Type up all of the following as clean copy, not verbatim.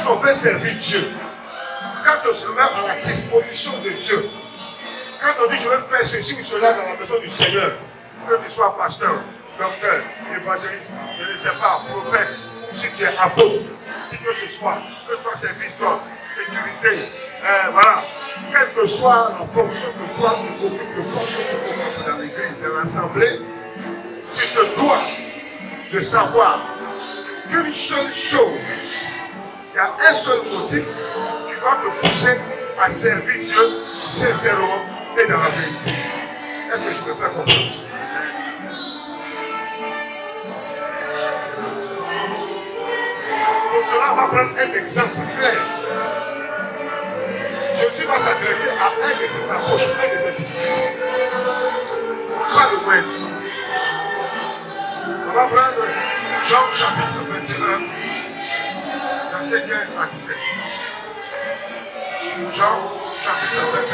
Quand on veut servir Dieu, quand on se met à la disposition de Dieu, quand on dit je veux faire ceci ou cela dans la maison du Seigneur, que tu sois pasteur, docteur, évangéliste, je ne sais pas, prophète, ou si tu es apôtre, qui que ce soit, que tu sois service d'ordre, sécurité, voilà, quelle que soit la fonction que toi tu occupes, le poste que tu occupes dans l'église, dans l'assemblée, tu te dois de savoir qu'une seule chose, il y a un seul motif qui doit te pousser à servir Dieu sincèrement et dans la vérité. Est-ce que je me fais comprendre? Pour cela, on va prendre un exemple clair. Jésus va s'adresser à un de ses apôtres, un de ses disciples. Pas de moins. On va prendre Jean chapitre 21, verset 15 à 17. Jean chapitre 21.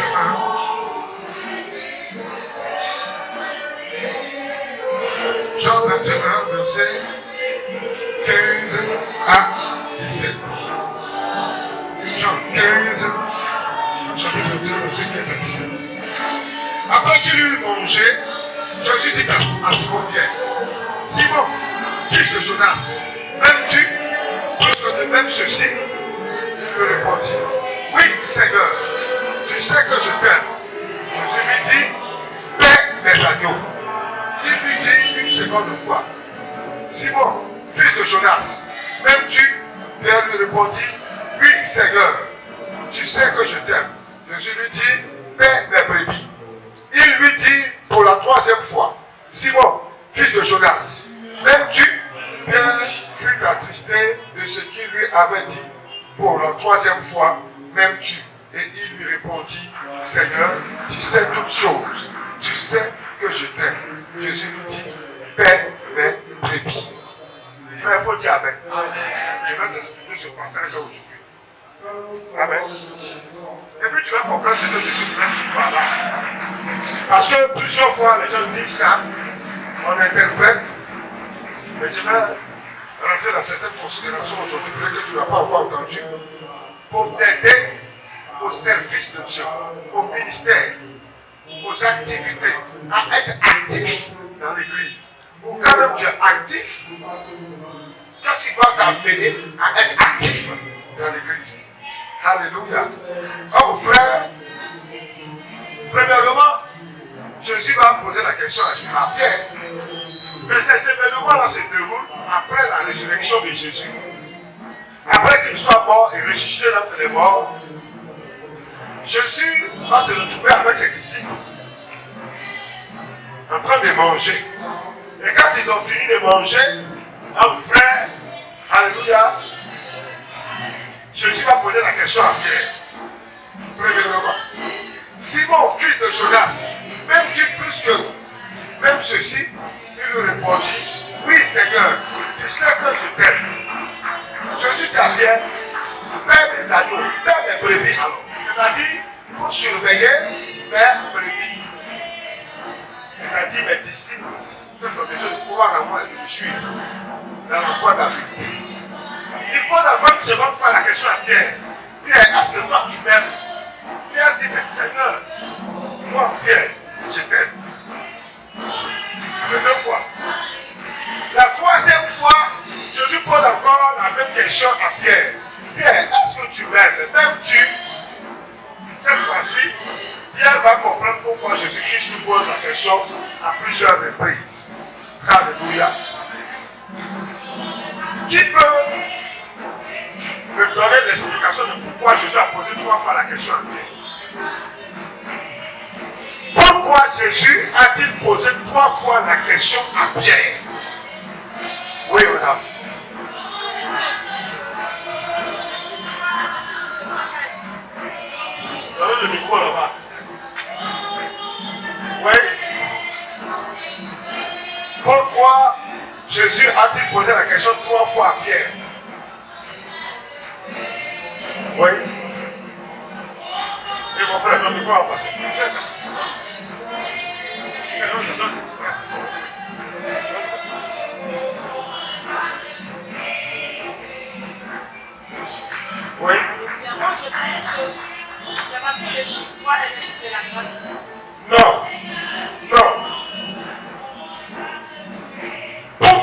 Jean 21, verset 15 à 17. Jean 15, chapitre 2, verset 15 à 17. Après qu'il eut mangé, Jésus dit à Simon Pierre, Simon, fils de Jonas, m'aimes-tu plus que de même ceci? Il lui répondit, oui, Seigneur, tu sais que je t'aime. Jésus lui dit, paie mes agneaux. Il lui dit une seconde fois, Simon, fils de Jonas, m'aimes-tu? Pierre lui répondit, oui, Seigneur, tu sais que je t'aime. Jésus lui dit, paie mes brebis. Il lui dit pour la troisième fois, Simon, fils de Jonas, m'aimes-tu? Pierre fut attristé de ce qu'il lui avait dit. Pour la troisième fois, m'aimes-tu? Et il lui répondit, Seigneur, tu sais toutes choses. Tu sais que je t'aime. Jésus lui dit, paie mes brebis. Frère, il faut dire Amen. Je vais t'expliquer ce passage aujourd'hui. Amen. Et puis tu vas comprendre ce que Jésus vient dire par là. Parce que plusieurs fois, les gens disent ça, on interprète, mais je vais rentrer dans certaines considérations aujourd'hui, peut-être que tu n'as pas encore entendu, pour t'aider au service de Dieu, au ministère, aux activités, à être actif dans l'église. Ou quand même tu es actif, qu'est-ce qui doit t'amener à être actif dans l'église? Alléluia. Oh frère, premièrement, Jésus va poser la question à Pierre. Mais ces événements-là se déroulent après la résurrection de Jésus. Après qu'il soit mort et ressuscité d'entre les morts, Jésus va se retrouver avec ses disciples en train de manger. Et quand ils ont fini de manger, un frère, alléluia, Jésus va poser la question à Pierre. Premièrement, Simon, fils de Jonas, m'aimes-tu plus que même ceci? Il lui répondit, oui Seigneur, tu sais que je t'aime. Jésus dit à Pierre, paie mes agneaux, paie mes brebis. C'est-à-dire, il faut surveiller mes brebis. C'est-à-dire mes disciples, ceux qui ont besoin de pouvoir en moi et de me suivre dans la foi de la vérité. Il pose encore une seconde fois la question à Pierre. Pierre, est-ce que toi tu m'aimes? Pierre dit, mais Seigneur, moi Pierre, je t'aime. Mais deux fois. La troisième fois, Jésus pose encore la même question à Pierre. Pierre, est-ce que tu m'aimes? M'aimes-tu? Cette fois-ci, Pierre va comprendre pourquoi Jésus-Christ nous pose la question à plusieurs reprises. Alléluia. Qui peut me donner l'explication de pourquoi Jésus a posé trois fois la question à Pierre? Pourquoi Jésus a-t-il posé trois fois la question à Pierre? Oui, madame. Donnez le micro là-bas. Oui. Pourquoi Jésus a-t-il posé la question trois fois à Pierre? Oui. Et mon frère, le micro va passer. C'est ça.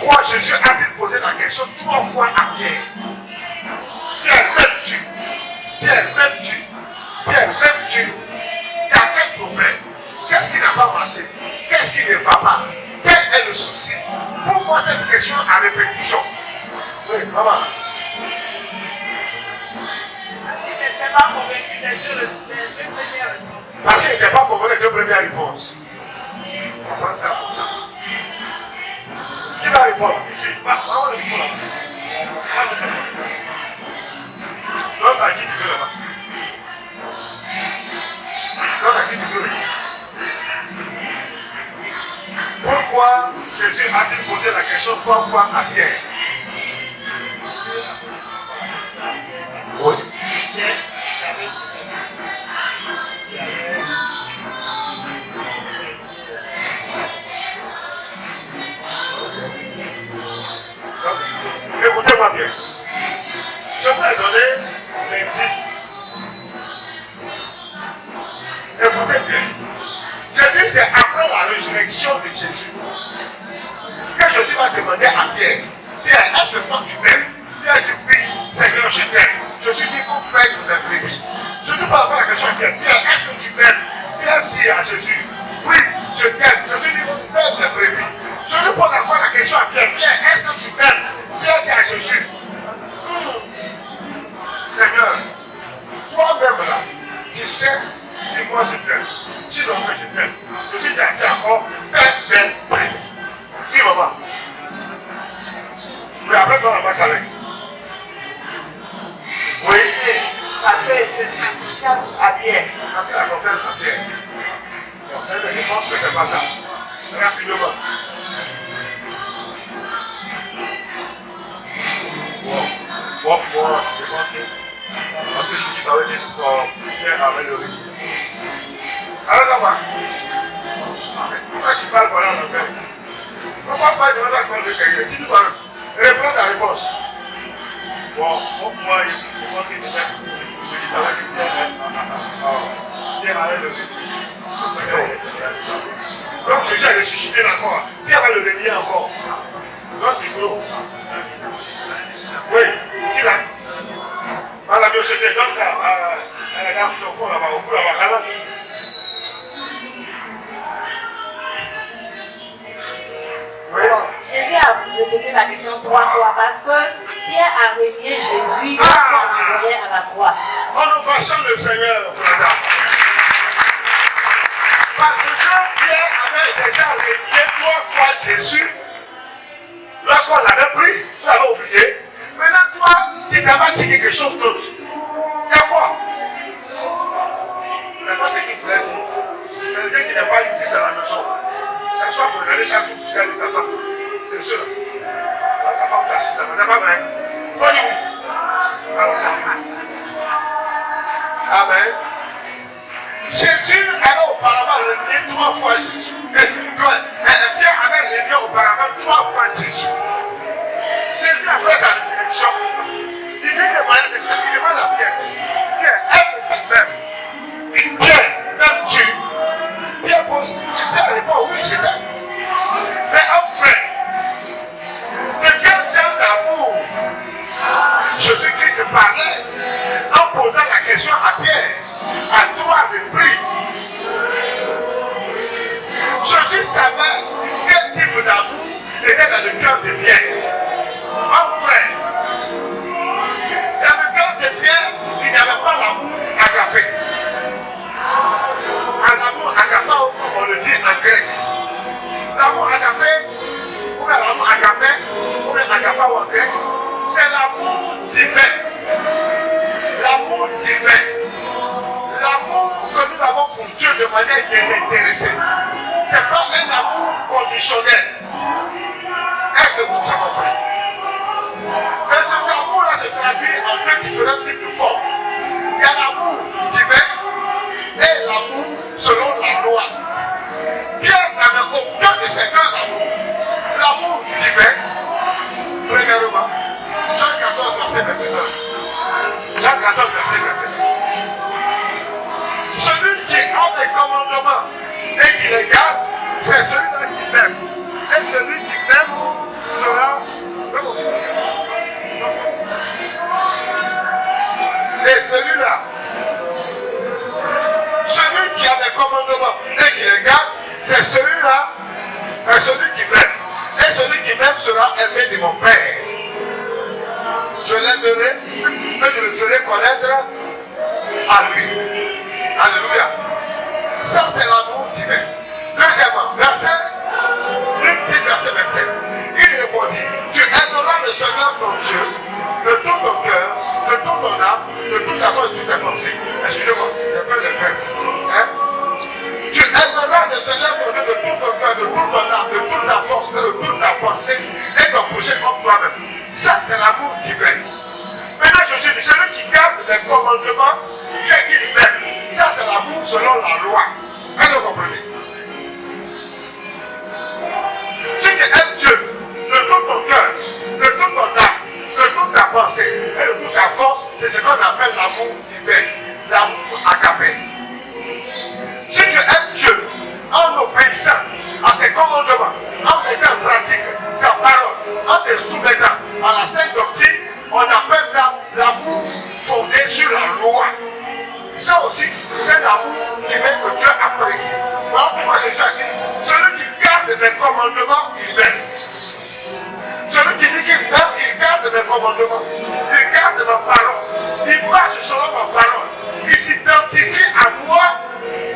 Pourquoi Jésus a-t-il posé la question 3 fois à Pierre? Pierre, m'aimes-tu? Pierre, m'aimes-tu? Pierre, m'aimes-tu? Il y a quel problème? Qu'est-ce qui n'a pas marché? Qu'est-ce qui ne va pas? Quel est le souci? Pourquoi cette question à répétition? Oui, maman. Parce qu'il n'était pas convaincu des 2 premières réponses. On va prendre ça comme ça. Qui va répondre ici? On répond là-bas. L'autre à qui tu veux là-bas? L'autre à qui tu veux? Pourquoi Jésus a-t-il posé la question 3 fois à Pierre? Oui. Écoutez-moi bien. Je vais donner l'indice. Écoutez bien. Je dis c'est après la résurrection de Jésus que Jésus va demander à Pierre, Pierre, est-ce que toi tu m'aimes? Pierre dit oui, Seigneur, je t'aime. Je suis venu pour faire de mes brebis. Je ne peux pas avoir la question à Pierre, Pierre, est-ce que tu m'aimes? Pierre dit à Jésus, oui, je t'aime. Je suis venu pour faire de mes brebis. Je ne peux pas avoir la question à Pierre, Pierre, est-ce que tu m'aimes? Pierre dit à Jésus, Seigneur, toi-même là, tu sais si moi je t'aime. Si donc je t'aime, je suis dit à Pierre encore, fais mes brebis. Oui, maman. Mais après, toi, la passe Alex. Oui. Parce que je fais confiance à Pierre. Parce qu'il a confiance à Pierre. Bon, c'est une réponse que c'est pas ça. Rapidement. Bon, je pense que. Parce que je dis ça veut dire que Pierre avait le rythme. Alors, d'abord. Pourquoi tu parles pendant l'enfer? Pourquoi pas demander à quoi de quelqu'un? Si tu parles, réponds ta réponse. Bon, moi, je pense que je dis ça va être Pierre avait le donc Jésus a ressuscité encore. Pierre va le relier encore. Notre micro. Oui, qui l'a? Dans la biosphère, donne ça à la dame au fond là-bas, au bout là-bas. Oui. Jésus a répété la question 3 fois parce que Pierre a relié Jésus lorsqu'on l'envoyait à la croix. On ovationne le Seigneur, madame. Parce que Pierre avait déjà relié 3 fois Jésus lorsqu'on l'avait pris, on l'avait oublié. Maintenant, toi, tu t'as pas dit quelque chose d'autre. Il y a quoi? C'est pas ce qu'il voulait dire. C'est le fait qu'il n'a pas lu dans la maison. Ça soit pour regarder chaque jour, vous allez sa femme. C'est sûr. Là, sa femme est assise là, mais c'est pas vrai. On dit oui. Alors, amen. Jésus avait auparavant renié 3 fois Jésus. Pierre avait renié auparavant 3 fois Jésus. Jésus, après sa résurrection, il vient demander cette question. Il demande à Pierre, Pierre, est-ce que tu m'aimes? Pierre, m'aimes-tu? Pierre répond, oui, je t'aime. Mais un frère, de quel genre d'amour Jésus-Christ parlait en posant la question à Pierre à 3 reprises. Jésus savait quel type d'amour était dans le cœur de Pierre. Un frère. Dans le cœur de Pierre, il n'y avait pas l'amour agapé. Un amour agapé, comme on le dit en grec. L'amour agapé, ou bien l'amour agapé, ou bien agapé en grec, c'est l'amour divin. L'amour divin. L'amour que nous avons pour Dieu de manière désintéressée. Ce n'est pas un amour conditionnel. Est-ce que vous avez compris? Et cet amour-là se traduit en 2 différents types de formes. Il y a l'amour divin et l'amour selon la loi. Pierre n'avait aucun de ces 2 amours. L'amour divin, premièrement, Jean 14, verset 21. Jean 14, verset 21. Celui qui a des commandements et qui les garde, c'est celui-là qui m'aime. de mon Père. Je l'aimerai et je le ferai connaître à lui. Alléluia. Ça, c'est l'amour divin. Deuxièmement, le petit verset 27. Il répondit, tu aimeras le Seigneur ton Dieu de tout ton cœur, de toute ton âme, de toute ta force et de toutes tes pensées. Excusez-moi, j'ai pas le verset. Tu aimeras le Seigneur ton Dieu de tout ton cœur, de toute ton âme, de toute ta force et de toute ta pensée et ton prochain comme toi-même. Ça, c'est l'amour divin. Maintenant, je suis celui qui garde les commandements, c'est qu'il m'aime. Ça, c'est l'amour selon la loi. Est-ce que vous comprenez? Si tu aimes Dieu de tout ton cœur, de toute ton âme, de toute ta pensée et de toute ta force, c'est ce qu'on appelle l'amour divin, l'amour agapé. Si tu aimes Dieu en obéissant à ses commandements, en mettant en pratique sa parole, en te soumettant à la sainte doctrine, on appelle ça l'amour fondé sur la loi. Ça aussi, c'est l'amour divin que Dieu apprécie. Voilà pourquoi Jésus a dit, celui qui garde mes commandements, il m'aime. Celui qui dit qu'il m'aime, il garde mes commandements. Il garde ma parole. Il marche selon ma parole. Il s'identifie à moi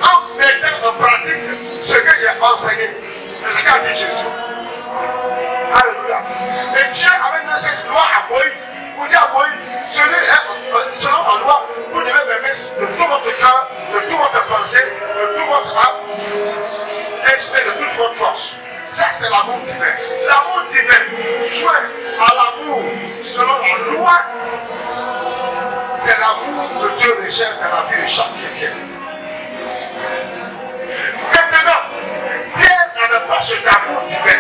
en mettant en pratique ce que j'ai enseigné. C'est ce qu'a dit Jésus. Alléluia. Et Dieu avait donné cette loi à Moïse. Pour dire à Moïse, selon la loi, vous devez m'aimer de tout votre cœur, de toute votre pensée, de toute votre âme, et de toute votre force. Ça, c'est l'amour divin. L'amour divin, joint à l'amour selon la loi, c'est l'amour que Dieu recherche dans la vie de chaque chrétien. Maintenant, Pierre n'avait pas cet amour divin.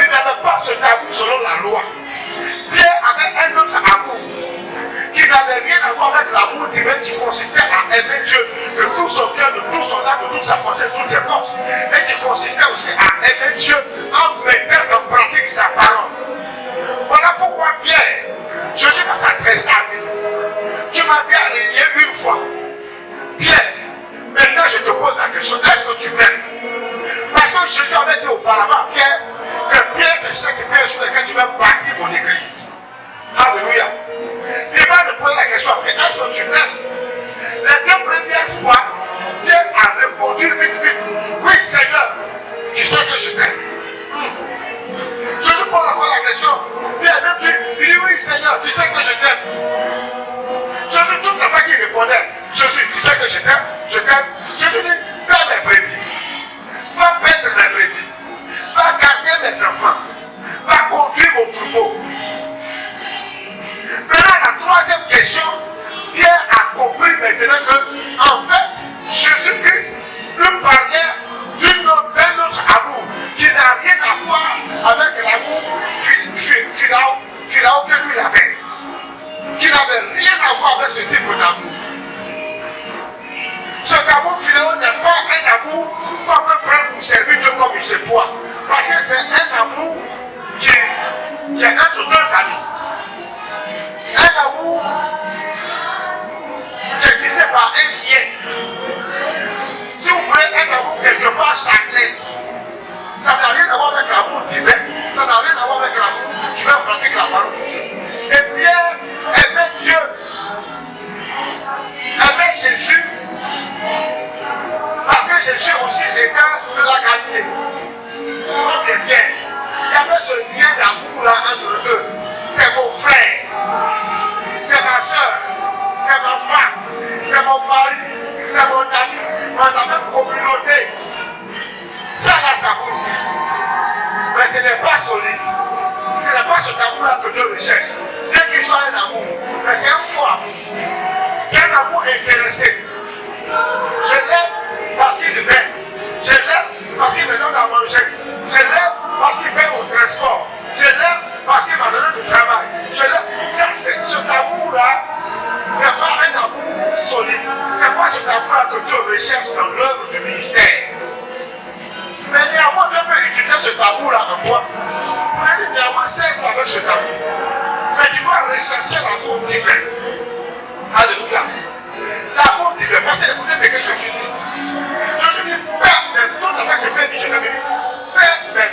Il n'avait pas cet amour selon la loi. Pierre avait un autre amour qui n'avait rien à voir avec l'amour divin qui consistait à aimer Dieu de tout son cœur, de tout son âme, de toute sa pensée, de toutes ses forces. Et qui consistait aussi à aimer Dieu en mettant en pratique sa parole. Voilà pourquoi Pierre, je suis dans sa tressaille. Tu m'as dit à régner une fois. Pierre, maintenant je te pose la question, est-ce que tu m'aimes? Parce que Jésus avait dit auparavant à Pierre que Pierre est cette pierre sur laquelle tu vas bâtir mon église. Alléluia. Il va me poser la question après, est-ce que tu m'aimes? Les deux premières fois, Pierre a répondu vite. Oui Seigneur, tu sais que je t'aime. Jésus pose encore la question. Pierre même dit, il dit oui Seigneur, tu sais que je t'aime. Jésus, toute la fois qu'il répondait, Jésus, tu sais que je t'aime, je t'aime. Jésus dit, perds mes brebis. Va perdre mes brebis. Va garder mes enfants. Va conduire mon troupeau. Maintenant, la troisième question, Pierre a compris maintenant que, en fait, Jésus-Christ nous parlait d'un autre amour qui n'a rien à voir avec l'amour philao que lui avait. Qui n'avait rien à voir avec ce type d'amour. Cet amour philao n'est pas un amour qu'on peut prendre pour servir Dieu comme il se doit. Parce que c'est un amour qui est entre deux amis. Un amour qui est tissé par un lien. Si vous voulez un amour quelque part sacré, ça n'a rien à voir avec l'amour divin, ça n'a rien à voir avec l'amour qui va pratiquer la parole de Dieu. Et Pierre aimait Dieu, aimait Jésus, parce que Jésus aussi était de la Galilée. Comme les Pierre, il y avait ce lien d'amour là entre eux. C'est mon frère, c'est ma soeur, c'est ma femme, c'est mon mari, c'est mon ami, on a la même communauté. Ça là, ça vous dit. Mais ce n'est pas solide. Ce n'est pas cet amour-là que Dieu recherche. Bien qu'il soit un amour, mais c'est un faux amour. C'est un amour intéressé. Je l'aime parce qu'il m'aide. Je l'aime parce qu'il me donne à manger. Je l'aime parce qu'il paye mon transport. Je l'aime parce qu'il m'a donné du travail. Je l'aime. Cet amour-là n'est pas un amour solide. C'est pas cet amour-là que Dieu recherche dans l'œuvre du ministère. Mais néanmoins, Dieu peut utiliser cet amour-là en toi. Pour aller néanmoins servir avec cet amour. Mais tu dois rechercher l'amour divin. Alléluia. L'amour divin. Parce que écoutez ce que Jésus dit. Jésus dit, Père, mais tout à fait que Père dit, je te dis, Père, mais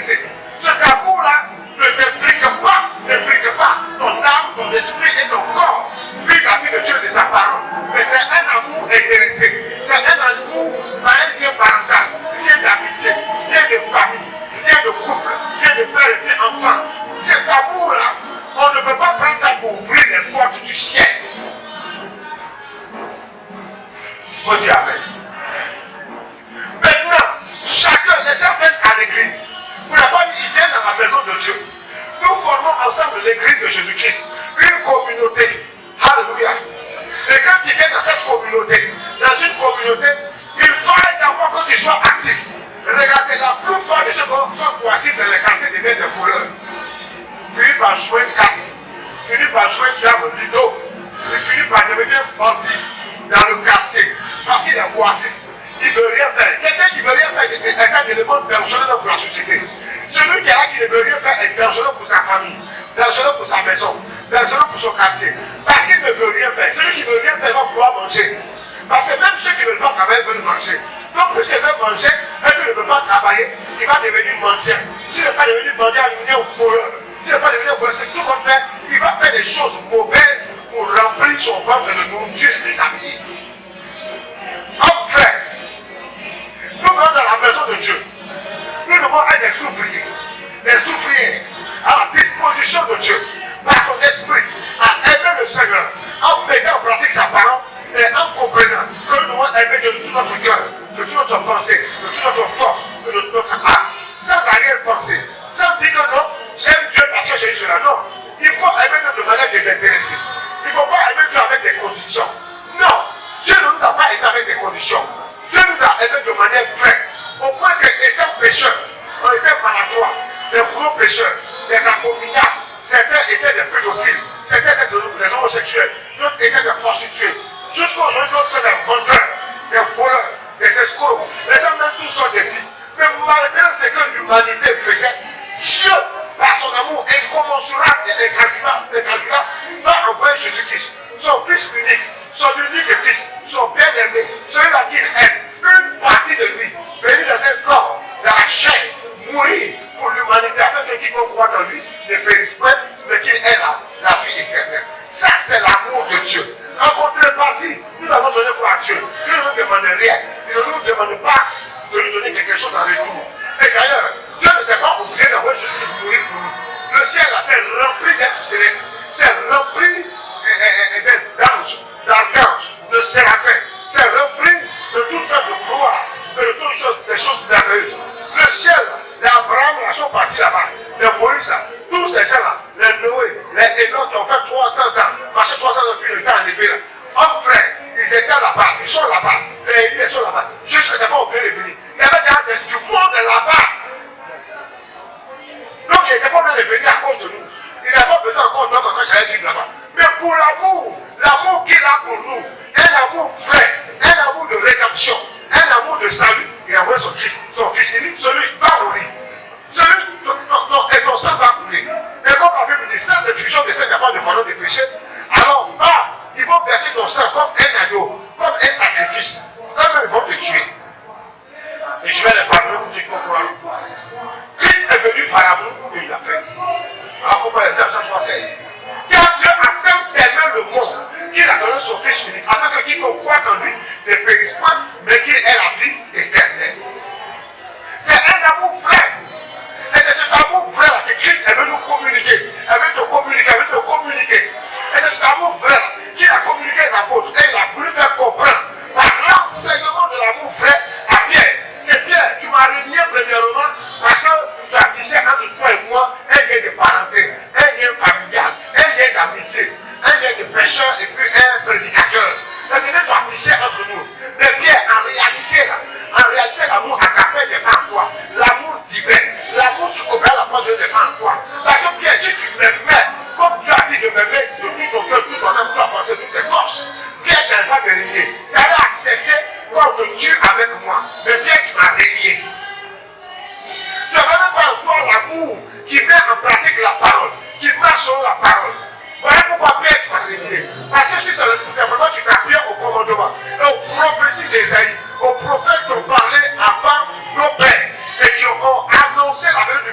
intéressé. Ce amour-là n'implique pas ton âme, ton esprit et ton corps vis-à-vis de Dieu et de sa parole. Mais c'est un amour intéressé. C'est un amour par un lien parental, lien d'amitié, lien de famille, lien de couple, lien de père et d'enfant. Cet amour-là, on ne peut pas prendre ça pour ouvrir les portes du ciel. On dit amen. Maintenant, chacun, les gens viennent à l'église. Vous n'avez pas dit, ils viennent dans la maison de Dieu. Nous formons ensemble l'église de Jésus-Christ, une communauté. Alléluia. Et quand tu viens dans cette communauté, il faut d'abord que tu sois actif. Regardez, la plupart de ceux qui sont coincés dans les quartiers deviennent des voleurs. Finissent par jouer une carte, finissent par jouer une dame lido, ils finissent par devenir bandit dans le quartier parce qu'il est coincé. Il ne veut rien faire. Quelqu'un qui ne veut rien faire est un élément dangereux pour la société. Celui qui est là qui ne veut rien faire est dangereux pour sa famille, dangereux pour sa maison, dangereux pour son quartier. Parce qu'il ne veut rien faire. Celui qui ne veut rien faire va vouloir manger. Parce que même ceux qui ne veulent pas travailler veulent manger. Donc, puisqu'il veut manger et qu'il ne veut pas travailler, il va devenir mendiant. S'il ne veut pas devenir mendiant, il va devenir voleur. S'il ne veut pas devenir voleur, c'est tout qu'on fait. Il va faire des choses mauvaises pour remplir son ventre de nourriture et de sa vie. Enfin, nous venons dans la maison de Dieu. Nous devons être des ouvriers à la disposition de Dieu, par son esprit, à aimer le Seigneur, en mettant en pratique sa parole et en comprenant que nous devons aimer Dieu de tout notre cœur, de toute notre pensée, de toute notre force, de toute notre âme, sans arrière-pensée, sans dire que non, j'aime Dieu parce que j'ai eu cela. Non, il faut aimer Dieu de manière désintéressée. Il ne faut pas aimer Dieu avec des conditions. Non, Dieu ne nous a pas aimé avec des conditions. Dieu nous a aimé de manière vraie, au point qu'étant pécheurs, on était maladroits, des gros pécheurs, des abominables. Certains étaient des pédophiles, certains étaient des homosexuels, d'autres étaient des prostituées. Jusqu'aujourd'hui, d'autres étaient des menteurs, des voleurs, des escrocs. Les gens même tous sont des filles. Mais malgré ce que l'humanité faisait, Dieu, par son amour incommensurable et incalculable, va envoyer Jésus-Christ, son Fils unique, son unique Fils, son bien-aimé, celui-là qu'il aime, une partie de lui, venu dans un corps, dans la chair, mourir pour l'humanité, afin que quiconque croit en lui ne périsse point, mais qu'il ait la vie éternelle. Ça, c'est l'amour de Dieu. En contrepartie, nous avons donné quoi à Dieu? Dieu ne nous demande rien. Il ne nous demande pas de lui donner quelque chose en retour. Et d'ailleurs, Dieu ne t'est pas obligé d'envoyer Jésus-Christ mourir pour nous. Le ciel, là, c'est rempli d'êtres célestes, c'est rempli d'anges, d'archanges, de séraphins, c'est rempli de toutes sortes de gloire, de toutes choses, des choses merveilleuses. Le ciel, les Abraham, là, sont partis là-bas, les Moïse, là, tous ces gens-là, les Noé, les Enoch qui ont fait 300 ans, marché 300 ans depuis le temps en épée là. Hommes frères, ils étaient là-bas, ils sont là-bas, les Élie, ils sont là-bas. Juste qu'ils n'étaient pas obligés de venir. Il y avait du monde là-bas. Donc il n'était pas obligé de venir à cause de nous. Il n'avait pas besoin encore de nous quand j'allais vivre là-bas. Mais pour l'amour qu'il a pour nous, un amour vrai, un amour de rédemption, un amour de salut, il a envoyé son fils unique, celui qui va mourir. Celui et ton sang va couler. Et comme la Bible dit, sans effusion de sang, il n'y a pas de pardon de péché. Alors va, ils vont verser ton sang comme un agneau, comme un sacrifice. Comme ils vont te tuer. Et je vais les pardonner pour ceux qui vont croire. Christ est venu par amour et il l'a fait. Alors pourquoi les gens Jean 3,16? Car Dieu a tant aimé le monde qu'il a donné son Fils unique, afin que quiconque croit en lui ne périsse point, mais qu'il ait la vie éternelle. C'est un amour vrai. Et c'est cet amour vrai là que Christ est venu nous communiquer. Elle veut te communiquer, elle veut te communiquer. Et c'est cet amour vrai là qu'il a communiqué les apôtres. Et il a voulu faire comprendre par l'enseignement de l'amour vrai à Pierre. Et Pierre, tu m'as renié premièrement parce que tu as tissé entre toi et moi un lien de parenté, un lien familial, un lien d'amitié, un lien de pécheur et puis un prédicateur. Mais c'est que tu as tissé entre nous. Mais Pierre, en réalité, l'amour agapé n'est pas en toi. L'amour divin, l'amour qui obéit à la parole de Dieu n'est pas en toi. Parce que Pierre, si tu m'aimais, comme tu as dit de m'aimer de tout ton cœur, tout ton âme, toute ta pensée, toutes tes forces, Pierre n'allait pas te renier. Tu allais accepter qu'on te tue avec moi. Mais Pierre, tu m'as renié. Tu n'avais même pas en toi l'amour qui met en pratique la parole, qui marche sur la parole. Voilà pourquoi Pierre, tu m'as renié. Parce que si simplement tu t'appuies au commandement et aux prophéties d'Ésaïe, aux prophètes qui ont parlé avant nos pères et qui ont annoncé la venue du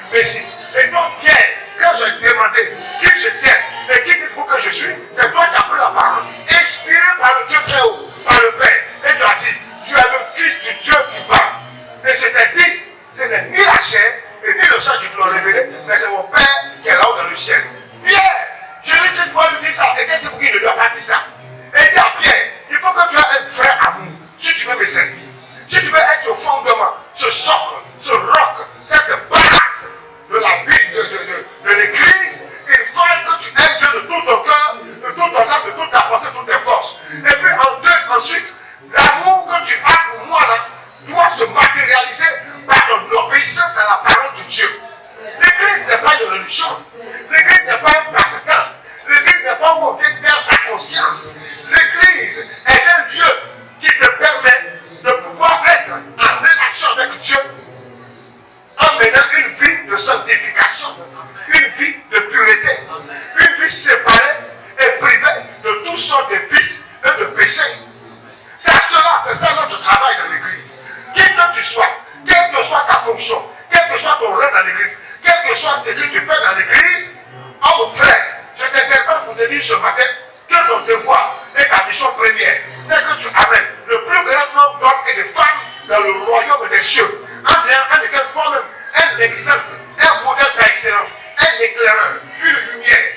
c'est ça notre travail dans l'église. Qui que tu sois, quelle que soit ta fonction, quel que soit ton rôle dans l'église, quel que soit ce que tu fais dans l'église, oh mon frère, je t'interpelle pour te dire ce matin que notre devoir et ta mission première, c'est que tu amènes le plus grand nombre d'hommes et de femmes dans le royaume des cieux, en étant toi-même un exemple, un modèle par excellence, un éclaireur, une lumière,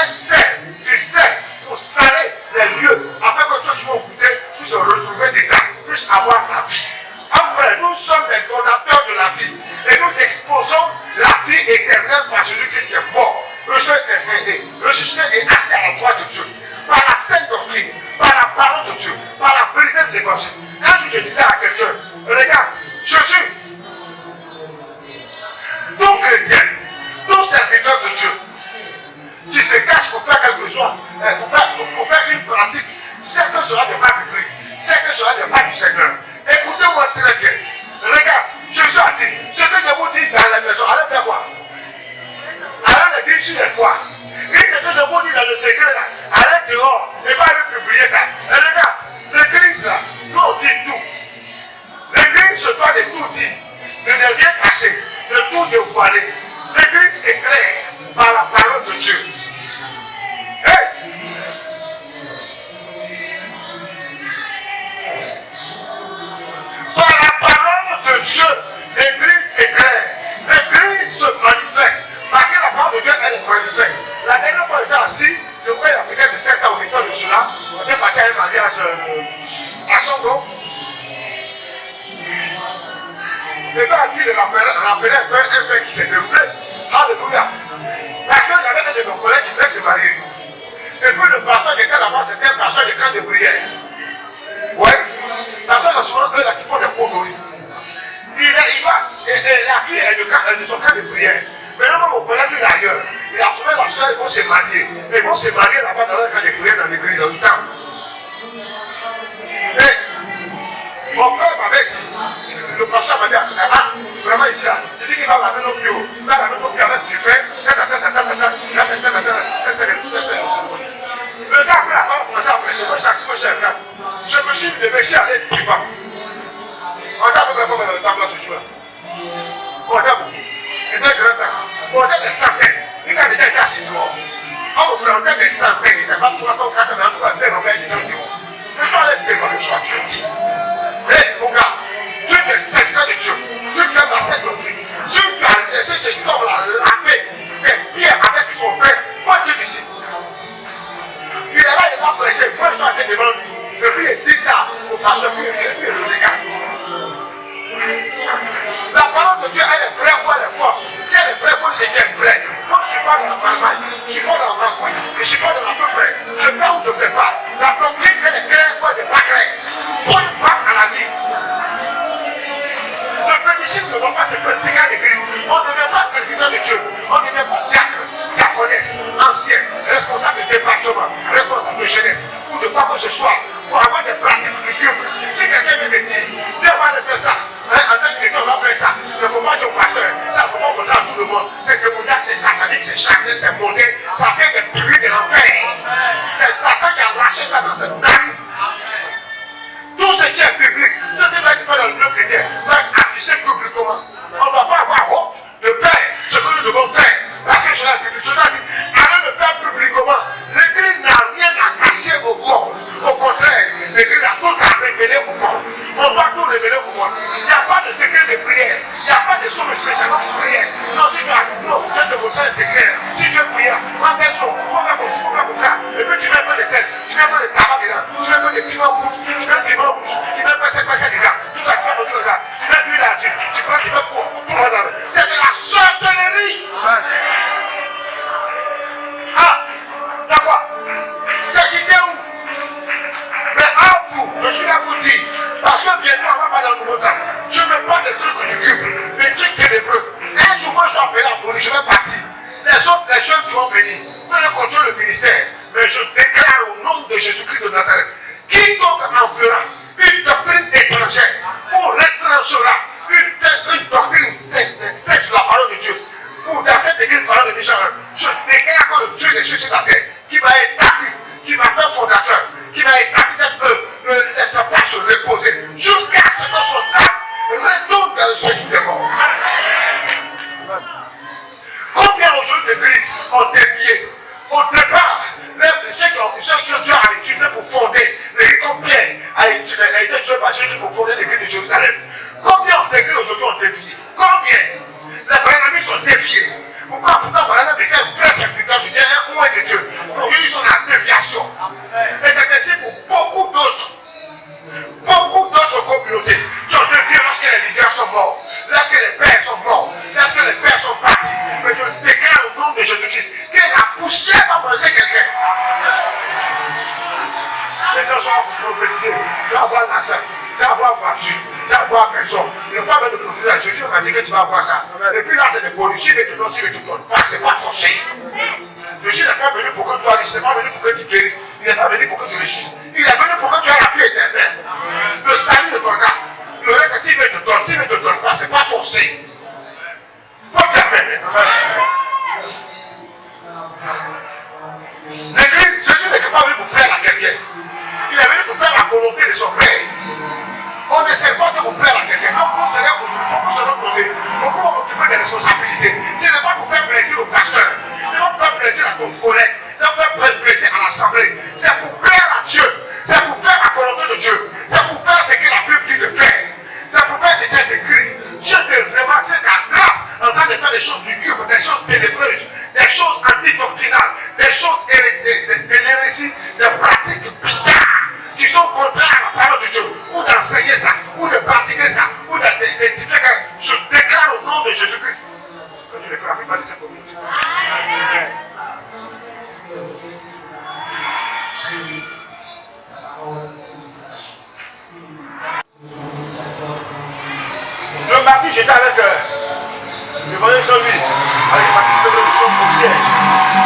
un sel, du sel pour saler les lieux, afin que ceux qui vont goûter puissent se retrouver dedans, puissent avoir la vie. Enfin, nous sommes des donateurs de la vie et nous exposons la vie éternelle par Jésus-Christ qui est mort, ressuscité et assis à la droite de Dieu, par la sainte doctrine, par la parole de Dieu, par la vérité de l'évangile. Un jour, je disais à quelqu'un, regarde, Jésus, tout chrétien, tout serviteur de Dieu, qui se cache pour faire quelque chose, pour faire une pratique, c'est que cela n'est pas public, c'est que cela n'est pas du Seigneur. Écoutez-moi très bien. Regarde, Jésus a dit, ce que je vous dis dans la maison, allez faire quoi? Allez le dire sur les toits. Et ce que je vous dis dans le secret là, allez dehors et pas aller publier ça. Et regarde, l'église là, nous on dit tout. L'église se doit de tout dire, de ne rien cacher, de tout dévoiler. L'église est claire par la parole de Dieu. Hey! Par la parole de Dieu, l'église est claire. L'église se manifeste. Parce que la parole de Dieu, elle est manifeste. La dernière fois, j'étais assis, je crois qu'il y a peut-être 7 ans ou 8 ans de cela, on est parti à un mariage à Songo. Le gars a dit de rappeler un fait qui s'est déroulé. Alléluia. Parce qu'il y avait un de nos collègues qui devait se marier. Et puis le pasteur qui était là-bas, c'était un pasteur de camp de prière. Ouais. Parce que c'est souvent eux là qui font des conneries. Il va, et la fille est de son camp de prière. Maintenant, mon collègue lui d'ailleurs, il a trouvé la soeur, ils vont se marier. Et ils vont se marier là-bas dans leur camp de prière dans l'église, dans le temps. Et mon frère m'avait dit, le pasteur m'a dit, ah, vraiment ici là, il dit qu'il va laver nos pieds, il va laver nos pieds avec du vin, le gars après a commencé à prêcher, je me suis levé, je suis allé vivant. On a vu comment le temps là ce jour-là. On a vu, c'était un grand temps. On a des centaines, il a déjà été assis dehors. On me fait des centaines, il ne sait pas 300 ou 400, on va faire des gens dehors. Je suis allé devant le choix, je dis. Hé, mon gars, tu es serviteur de Dieu, tu aimes la sainte doctrine, tu as laissé cet homme-là laver des pierres avec son frère, moi Dieu d'ici. Il est là, il a prêché, moi je suis allé devant lui, et puis il dit ça au pasteur, puis il le regarde. La parole de Dieu, elle est vraie ou elle est fausse. Si elle est vraie, vous dites qu'elle est vraie. Moi je ne suis pas dans la palmaille, je ne suis pas dans la couille, je ne suis pas dans la peu près. Je parle ou je ne fais pas. La doctrine, elle est claire ou elle n'est pas claire. Pour une part à la vie. Le fétichisme ne doit pas se pratiquer à l'église. On ne devient pas serviteur de Dieu. On ne devient pas diacre, diaconesse, ancien, responsable de département, responsable de jeunesse, ou de quoi que ce soit, pour avoir des pratiques lugubres. Si quelqu'un veut te dire, viens voir de faire ça, en tant que chrétien, on va faire ça. Il ne faut pas dire au pasteur, ça ne faut pas montrer à tout le monde. C'est que mon c'est satanique, c'est charnel, c'est mondain, ça vient des puits de l'enfer. C'est Satan qui a lâché ça dans cette narine. Tout ce qui est public, tout ce qui va être fait dans le milieu chrétien, va être affiché publiquement. On ne va pas avoir honte de faire ce que nous devons faire. Parce que cela est public. Je dois dire, allez le faire publiquement. L'église n'a rien à cacher au monde. Au contraire, l'église a tout à révéler au monde. On doit tout révéler au monde. Il n'y a pas de secret de prière. Il n'y a pas de somme spécialement de prière. Non, si tu as, non, je vais te montrer un secret. Si tu veux prier, prends tel son, faut faire comme ci, faut faire comme ça. Et puis tu mets un peu de sel, tu mets un peu de tabac dedans, tu mets un peu de piment en bouche, tu mets un piment en bouche, tu mets un peu de ça dedans. Tout ça, tu fais comme ça. Tu mets l'huile là-dessus, tu prends du feu pour tout le monde. C'est de la sorcellerie. Ah, d'accord. C'est quitté où? Mais à vous, je suis là pour dire, parce que bientôt on va pas dans le nouveau temps. Je ne veux pas des trucs lugubres, des trucs ténébreux. Un jour, moi je suis appelé à mourir, je vais partir. Les autres, les jeunes qui vont venir, vous allez contrôler le ministère. Mais je déclare au nom de Jésus-Christ de Nazareth, quiconque enverra Jésus pour fonder l'église de Jérusalem. Combien d'églises aujourd'hui ont défié? Combien? Les Barnabés sont défiés. Pourquoi Barnabé était un vrai serviteur de Dieu, un oint de Dieu? Aujourd'hui, ils sont dans la déviation. Et c'est ainsi pour beaucoup d'autres communautés qui ont dévié lorsque les leaders sont morts, lorsque les pères sont morts, lorsque les pères sont partis. Mais je déclare au nom de Jésus-Christ que la poussière va manger quelqu'un. Les gens sont prophétisés. Tu vas avoir l'argent, tu vas avoir voiture, tu vas avoir maison. Il ne faut pas même de prophétiser. Jésus m'a dit que tu vas avoir ça. Et puis là, c'est des bonus. Si il te donne, s'il ne te donne pas, c'est pas forcé. Jésus n'est pas venu pour que tu sois riche, il n'est pas venu pour que tu guérisses, il n'est pas venu pour que tu riches. Il est venu pour que tu aies la vie éternelle. Le salut de ton âme. Le reste, s'il ne te donne, s'il ne te donne pas, c'est pas forcé. Faut dire amen. L'église, Jésus n'est pas venu pour plaire à quelqu'un. Il est venu pour faire la volonté de son Père. On ne sait pas que vous plaire à quelqu'un. Donc vous serez aujourd'hui, beaucoup seront donnés. Beaucoup vont occuper des responsabilités. Ce n'est pas pour faire plaisir au pasteur. C'est pas pour faire plaisir à ton collègue. C'est pour faire plaisir à l'assemblée. C'est pour plaire à Dieu. C'est pour faire la volonté de Dieu. C'est pour faire ce que la Bible dit de faire. C'est pour faire ce qui est écrit. Dieu te remarque, c'est t'attrape en train de faire des choses lugubres, des choses ténébreuses, des choses antidoctrinales, des choses de l'hérésie, des pratiques bizarres qui sont contraires à la parole de Dieu, ou d'enseigner ça, ou de pratiquer ça, ou d'édifier ça. Je déclare au nom de Jésus-Christ que tu ne feras pas de cette communauté. Le mardi, j'étais avec le voyage Jean-Louis, avec participé de l'émission au siège.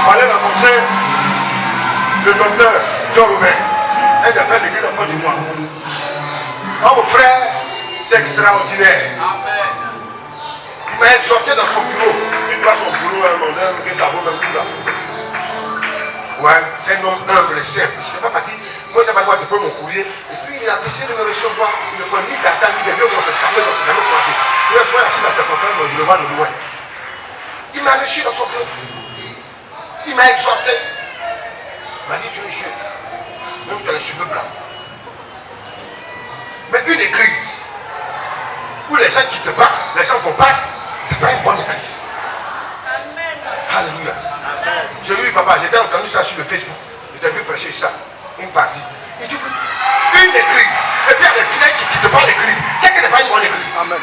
On allait rencontrer le docteur John Robert, un des frères de l'église en Côte d'Ivoire. Oh mon frère, c'est extraordinaire. Il m'a exhorté dans son bureau. Il doit son bureau à un moment que ça vaut même plus là. Ouais, c'est un homme humble et simple. Je n'étais pas parti. Moi, je n'ai pas droit de prendre mon courrier. Et puis, il a décidé de me recevoir. Il ne prend ni data, ni des deux mots. Ça fait dans ce jamais commencé. Il a souvent assis dans sa conférence, je le vois de loin. Il m'a reçu dans son bureau. Il m'a exhorté. Il m'a dit, tu es jeune. Même tu as les cheveux blancs. Mais une église où les gens qui te battent, les gens vont battre, c'est pas une bonne église. Amen. Alléluia. J'ai vu papa, j'étais entendu ça sur le Facebook. J'ai vu prêcher ça, une partie. Il dit une église, et puis il y a des fidèles qui ne quittent pas l'église. C'est que ce n'est pas une bonne église. Amen.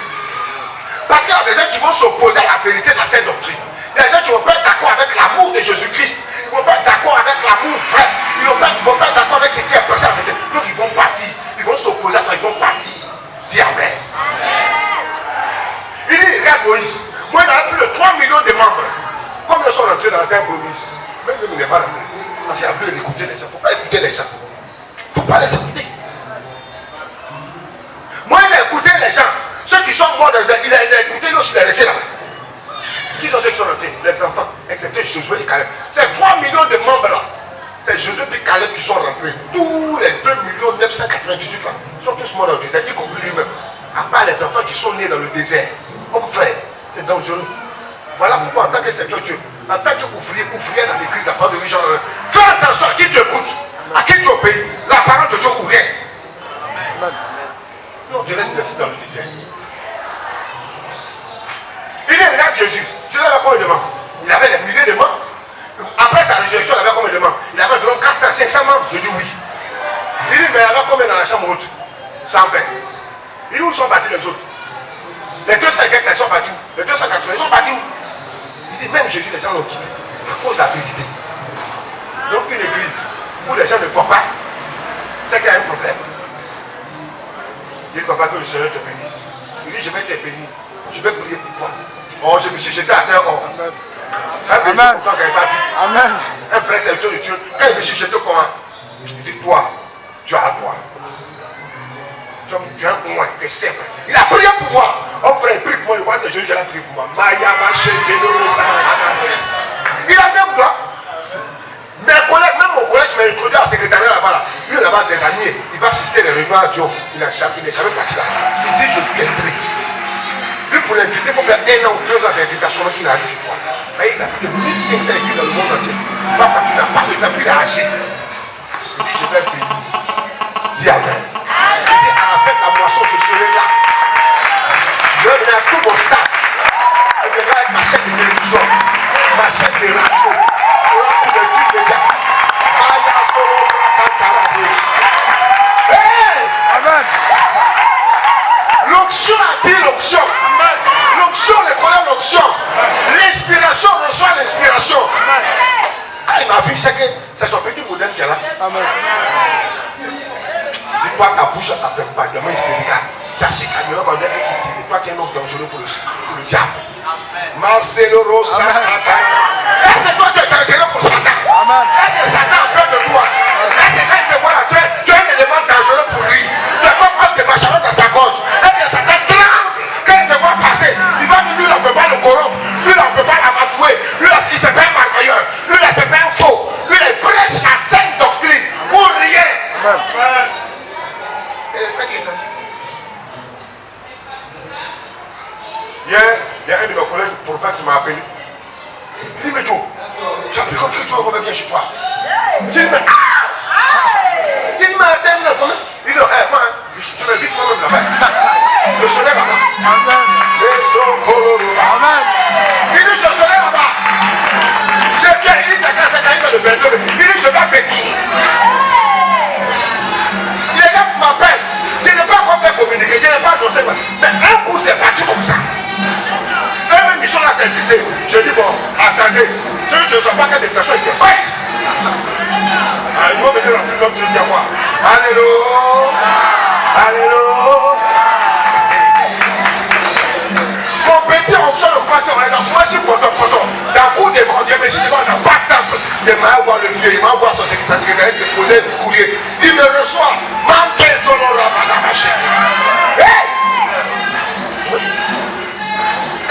Parce qu'il y a des gens qui vont s'opposer à la vérité de la sainte doctrine. Il y a des gens qui ne vont pas être d'accord avec l'amour de Jésus-Christ. Ils ne vont pas être d'accord avec l'amour frère. Ils ne vont pas être d'accord avec ce qui est passé avec eux. Donc ils vont partir. Ils vont s'opposer à toi, ils vont partir. Dis Amen. Il dit, regarde Moïse. Moïse a plus de 3 millions de membres. Comme ils sont rentrés dans la terre promise. Même lui, il n'est pas rentré. Parce qu'il a voulu écouter les gens. Il ne faut pas écouter les gens. Il ne faut pas les écouter. Moi, il a écouté les gens. Ceux qui sont morts, il a écouté, lui aussi, il a laissé là. Qui sont ceux qui sont rentrés? Les enfants, excepté Josué et Caleb. C'est 3 millions de membres là. C'est Josué et Caleb qui sont rentrés. Tous les 2 998 là sont tous morts dans le désert, y compris lui-même. À part les enfants qui sont nés dans le désert. Homme frère, c'est dangereux. Voilà pourquoi en tant que serviteur de Dieu, en tant qu'ouvrier dans l'église, la parole de Jean 1, fais attention à qui tu écoutes, à qui tu obéis, la parole de Dieu ou rien. Amen. Non, tu restes assis dans le désert. Il dit, regarde Jésus. Jésus avait combien de membres? Il avait des milliers de membres. Après sa résurrection, il avait combien de membres? Il avait environ 400, 500 membres. Je dis oui. Il dit, mais il y avait combien dans la chambre haute? 120. Il dit, où sont partis les autres? Les 200 quelques, ils sont partis où? Les 280, ils sont partis où? Il dit, même Jésus, les gens l'ont quitté. À cause de la vérité. Donc une église où les gens ne voient pas, c'est qu'il y a un problème. Il dit, papa, que le Seigneur te bénisse. Il dit, je vais te bénir. Je vais prier pour toi. Oh, je me suis jeté à terre. Oh. Un béni pour toi quand il va vite. Amen. Un vrai serviteur de Dieu. Quand il me suis jeté comment? Il dit, toi, tu as à toi. Tu as un moins que simple. Il a prié pour moi. Oh frère, prie pour moi. Je vois que c'est Jésus qui a prié pour moi. Il a même toi. Mes collègues, même mon collègue qui m'a introduit à la secrétariat là-bas, là, lui là-bas des années, il va assister les réunions à Dieu. Il n'est jamais parti là. Il dit, je viendrai. Lui, pour l'inviter, il faut faire 1 an ou 2 ans d'invitation qu'il arrive chez toi. Mais il a plus de 1500 églises dans le monde entier. Il va partir, il n'a pas de temps, il a agi. Il dit, je vais venir. Dis Amen. Il dit, à la fête, la l'onction. L'onction, les croyants l'onction. L'inspiration reçoit l'inspiration. Quand il m'a vu, c'est que c'est son petit modèle qui est là. Amen. Dis-toi, ta bouche, ça ne fait pas. Demain, je te regarde. Tu as si calme, on va dire qu'il tire. Toi, tu es un homme dangereux pour le diable. Marcelo Satan. Est-ce que toi, tu es dangereux pour Satan? Est-ce que Satan a peur de toi? Est-ce que quand il te voit là, tu es un élément dangereux pour lui? Tu es comme os de Macharon dans sa gorge. Est-ce que Satan tremble quand il te voit passer? Il va dire, lui, là, on ne peut pas le corrompre. Lui, là, on ne peut pas l'amatouer. Lui, là, il se fait un marmailleur. Lui, là, c'est pas un faux. Lui, là, il prêche la saine doctrine pour rien. Et c'est ça qui est ça. Il y a un de mes collègues, le prophète, qui m'a appelé. Il dit, mais Joe, j'ai appris comme que tu vas revenir chez toi. Je dis, mais je dis, mais attends, là, il dit, moi, je vais vite moi-même là-bas. Je serai là-bas. Amen. Il dit, je serai là-bas. Je viens, il dit, c'est quand le 22. Il dit, je vais venir. Les gens m'appellent. Je n'ai pas encore fait communiquer, je n'ai pas annoncé. Mais un coup, c'est battu comme ça. Eux-mêmes, ils sont là, c'est invité. Je dis, bon, attendez. Celui qui ne soit pas qu'un défenseur, il te passe. Ils vont venir en plus comme tu dis à moi. Alléluia. Alléluia. Mon petit onction le passé, on est dans moi, si pour ton dans le cours des conduits, mais si tu vas dans pas de temple, il m'a voir le vieux, il m'a voir sa secrétaire de poser le courrier. Il me reçoit. Manquez son nom à madame Haché.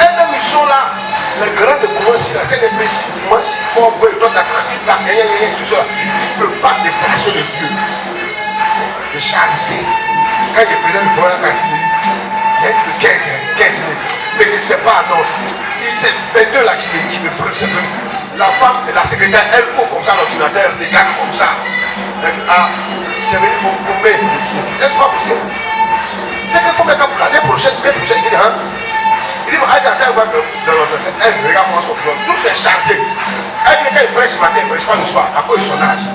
Et même ils sont là. Les grands de Koumassi, la CNPC, Koumassi, Pombo, toi t'as tranquille, t'as gagné, tout ça. Ils ne peuvent pas déplacer le vieux. Je suis arrivé. Quand je faisais le programme à Cassini, il y a eu 15 minutes. Mais je ne sais pas annoncer. C'est 22 là qui me prennent. La femme, la secrétaire, elle court comme ça l'ordinateur, elle regarde comme ça. Elle dit, ah, j'ai venu pour combler. N'est-ce pas possible? C'est qu'il faut mettre ça pour l'année prochaine, il dit, hein? Il dit, attends, elle regarde moi son bureau, tout est chargé. Elle dit, quand il prêche ce matin, il ne prêche pas le soir, à cause de son âge.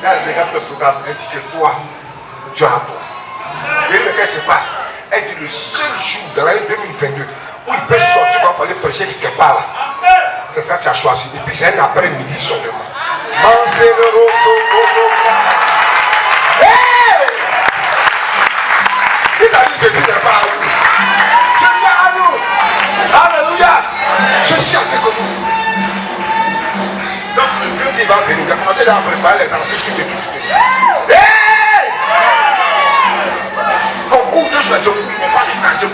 Elle regarde le programme, elle dit que toi, tu as un don. Et qu'est-ce qui se passe? Elle dit, le seul jour de l'année 2022 où il peut sortir pour aller prêcher quelque part là, c'est ça que tu as choisi. Et puis c'est un après-midi seulement. Qui t'a dit Jésus n'est pas à nous? Jésus est à nous. Alléluia. Je suis avec vous. Donc le vieux qui va venir, il a commencé à préparer les affiches, tout. Hey! On court, je cours, il ne pas de temps, je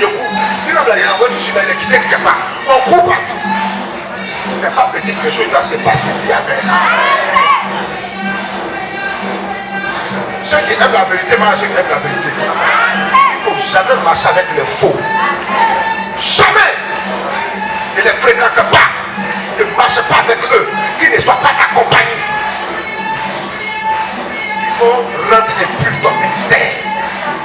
cours. Il a envoyé, je suis là, il est quitté quelque part. On court partout. C'est pas petit que chose doit se passer, dis avec. Ceux qui aiment la vérité, moi, ceux qui aiment la vérité. Il ne faut jamais marcher avec les faux. Jamais. Ne les fréquente pas. Ne marche pas avec eux. Qu'ils ne soient pas accompagnés. Il faut rendre impur ton ministère.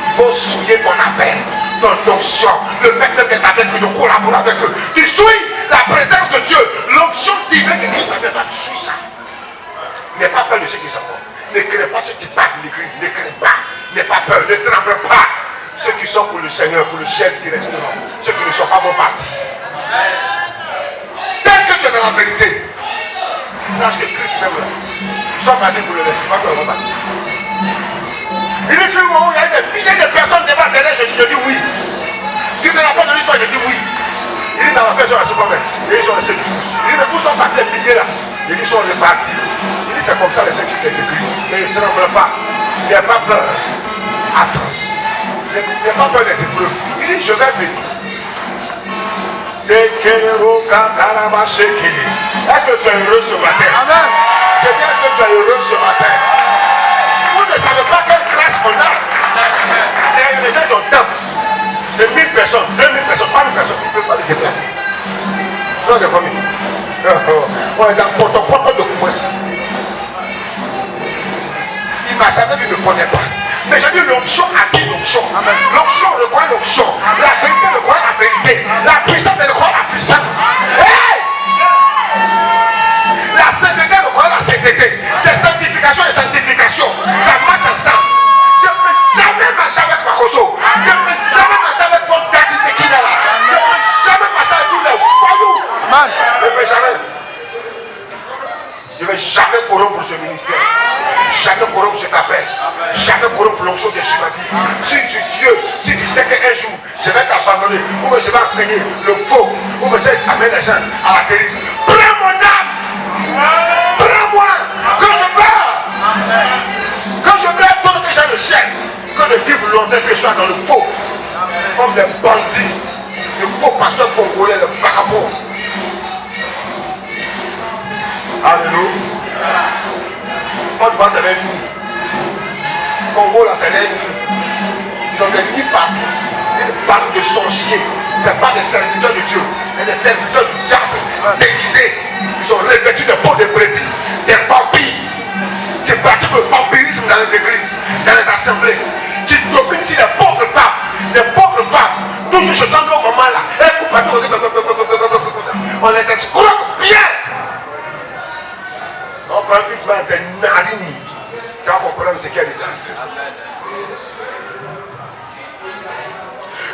Il faut souiller ton appel, ton onction. Le fait d'être avec eux, de collaborer avec eux. Tu souilles la présence de Dieu. L'onction divine de Christ avec toi. Tu souilles ça. N'aie pas peur de ceux qui s'en vont. Ne crée pas ceux qui partent de l'église. Ne crée pas. N'aie pas peur. Ne tremble pas. Ceux qui sont pour le Seigneur, pour le chef, ils resteront. Ceux qui ne sont pas vont partir. Tel que tu es dans la vérité, sache que Christ même là. Ils sont partis pour le reste. Pas qu'ils vont partir. Il y a un moment où il y a des milliers de personnes devant derrière Jésus. Je dis oui. Tu ne l'as pas de l'histoire, je dis oui. Il dit dans la fête, ils sont restés combien? Et ils sont restés 12. Il dit mais où sont partis les milliers là? Il dit ils sont repartis. Il dit c'est comme ça les gens qui persécutent. Mais ils ne tremblent pas. Il n'y a pas peur. Avance. Il n'y a pas peur des épreuves. Il dit je vais venir. Est-ce que tu es heureux ce matin? Amen. Je dis est-ce que tu es heureux ce matin? Vous ne savez pas quelle grâce on a. Les gens sont temps. De 1000 personnes, 2000 personnes, 3000 personnes, ils ne peuvent pas les déplacer. Non, de combien? On est dans ton propre de Koumassi. Il ne m'a jamais vu, il ne me connaît pas. Mais j'ai dit l'onction a dit l'onction. L'onction reconnaît l'onction. La vérité reconnaît la vérité. La puissance reconnaît la puissance. Hey! La sainteté reconnaît la sainteté. C'est sanctification et sanctification. Ça marche ensemble. Je ne peux jamais marcher avec ma coso. Je ne peux Jamais corrompre l'onction qui est sur ma vie. Si tu sais qu'un jour, je vais t'abandonner, ou bien je vais enseigner le faux, ou bien je vais amener les gens à la télé. Prends mon âme. Prends-moi. Que je meurs. Quand je meurs, toi que j'ai le ciel, que de vivre longtemps que je sois dans le faux. Comme les bandits, le faux pasteur congolais, le vagabond. Alléluia. Quand tu vois, c'est l'ennemi. Congo, là, c'est l'ennemi. Ils ont des nids partout. Une bande de sorciers. Ce n'est pas des serviteurs de Dieu, mais des serviteurs du diable. Déguisés. Ils sont revêtus de peau de brebis. Des vampires. Qui pratiquent le vampirisme dans les églises, dans les assemblées. Qui dominent ici les pauvres femmes. Les pauvres femmes. Toujours ce temps au moment là. Elles coupent partout. On les escroque bien. On prend une main de narine. Tu vas comprendre ce qu'elle est là.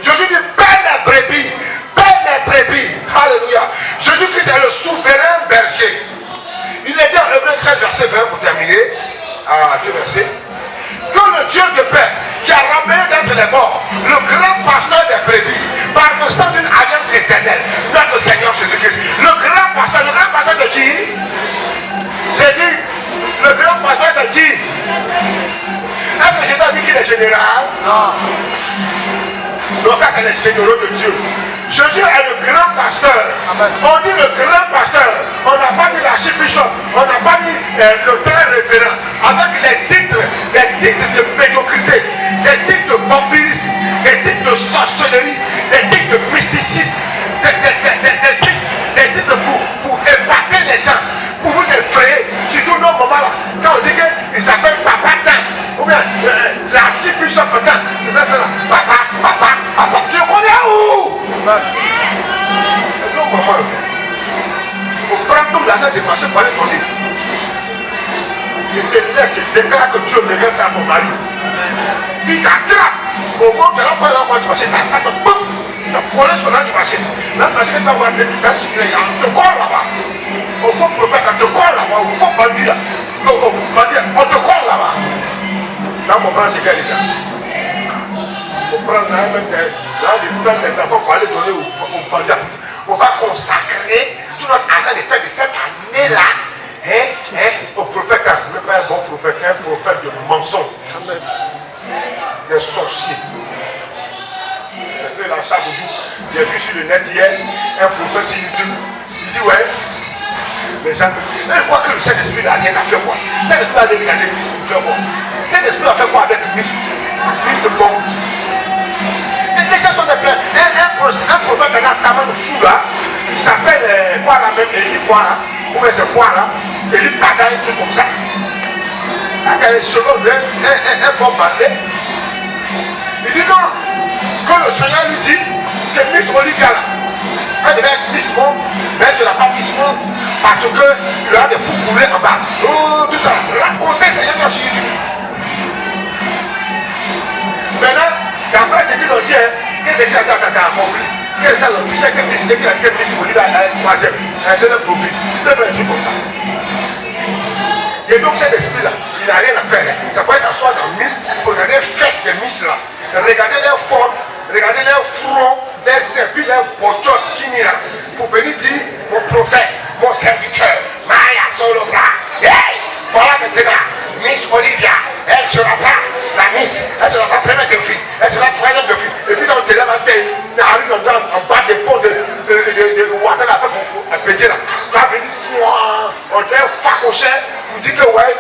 Jésus dit, paie les brebis. Paie les brebis. Alléluia. Jésus-Christ est le souverain berger. Il est dit en Hébreux 13, verset 20 pour terminer. À 2 versets. Que le Dieu de paix, qui a ramené d'entre les morts, le grand pasteur des brebis, par le sang d'une alliance éternelle, notre Seigneur Jésus-Christ. Le grand pasteur c'est qui? J'ai dit, le grand pasteur c'est qui? Est-ce que je t'ai dit qu'il est général? Non. Donc ça c'est les généraux de Dieu. Jésus est le grand pasteur. Amen. On dit le grand pasteur. On n'a pas dit l'archibishop. On n'a pas dit le très révérend. Avec les titres de médiocrité, les titres de vampirisme, les titres de sorcellerie, les titres de mysticisme, des titres pour épater les gens, pour vous effrayer. Surtout nos moments là, quand on dit qu'il s'appelle Papa Tan, ou bien l'archibishop Tan, c'est ça, c'est là. Papa. Tu le connais où? Non, maman. On prend tout l'argent des marchés pour aller donner. Il te laisse, il déclare que Dieu me laisse à mon mari. Puis il t'attrape. Au moment où tu n'as pas la voie du marché, il t'attrape. Boum! Tu collé sur la du marché. La machine est pas voir des gens qui te collent là-bas. On faut prophète, on te colle là-bas. On faut bandit là. Non, bandit, on te colle là-bas. Là, mon frère, c'est quel état? On prend là, même les enfants pour aller donner aux bandits. On va consacrer tout notre argent de faire de cette année-là au prophète, même pas un bon prophète, un prophète de mensonge. Des sorciers. J'ai fait là chaque jour. J'ai vu sur le net hier un prophète sur YouTube. Il dit ouais, les gens, mais quoi que le Saint-Esprit n'a rien à faire quoi. Saint-Esprit a regarder Miss pour faire quoi. Saint-Esprit a fait quoi avec Miss Monde. Les gens sont des pleins. Un prophète de Nastaman fou là, qui s'appelle quoi là même, Eli quoi là, ou bien c'est quoi là, Eli Pada, un truc comme ça. Avec les cheveux, un bon bandé. Il dit non, que le Seigneur lui dit que Miss Olivia là, elle devait être Miss Monde, mais elle ne sera pas Miss Monde parce qu'il y a des fous coulés en bas. Oh, tout ça, racontez Seigneur sur YouTube. Maintenant, d'après ce qu'ils ont dit, qu'est-ce qu'il a dit, ça s'est accompli. Qu'est-ce que ça a fiché, que Miss qu'il a dit, que Miss Olivia a un troisième, un deuxième profil. Il peut faire un truc comme ça. Et donc cet esprit-là, il n'a rien à faire. Ça peut s'asseoir dans Miss pour regarder les fesses de Miss là. Regardez leurs formes, regardez leurs fronts, leurs serpils, leurs bochos skinny là. Pour venir dire, mon prophète, mon serviteur, Maya Solobra. Hey, voilà maintenant, Miss Olivia, elle ne sera pas la Miss, elle ne sera pas première de fille, elle sera troisième de fille. Et puis on te lève en bas des pots de water là, pour péter là. Tu vas venir, on te lève facoché pour dire que ouais,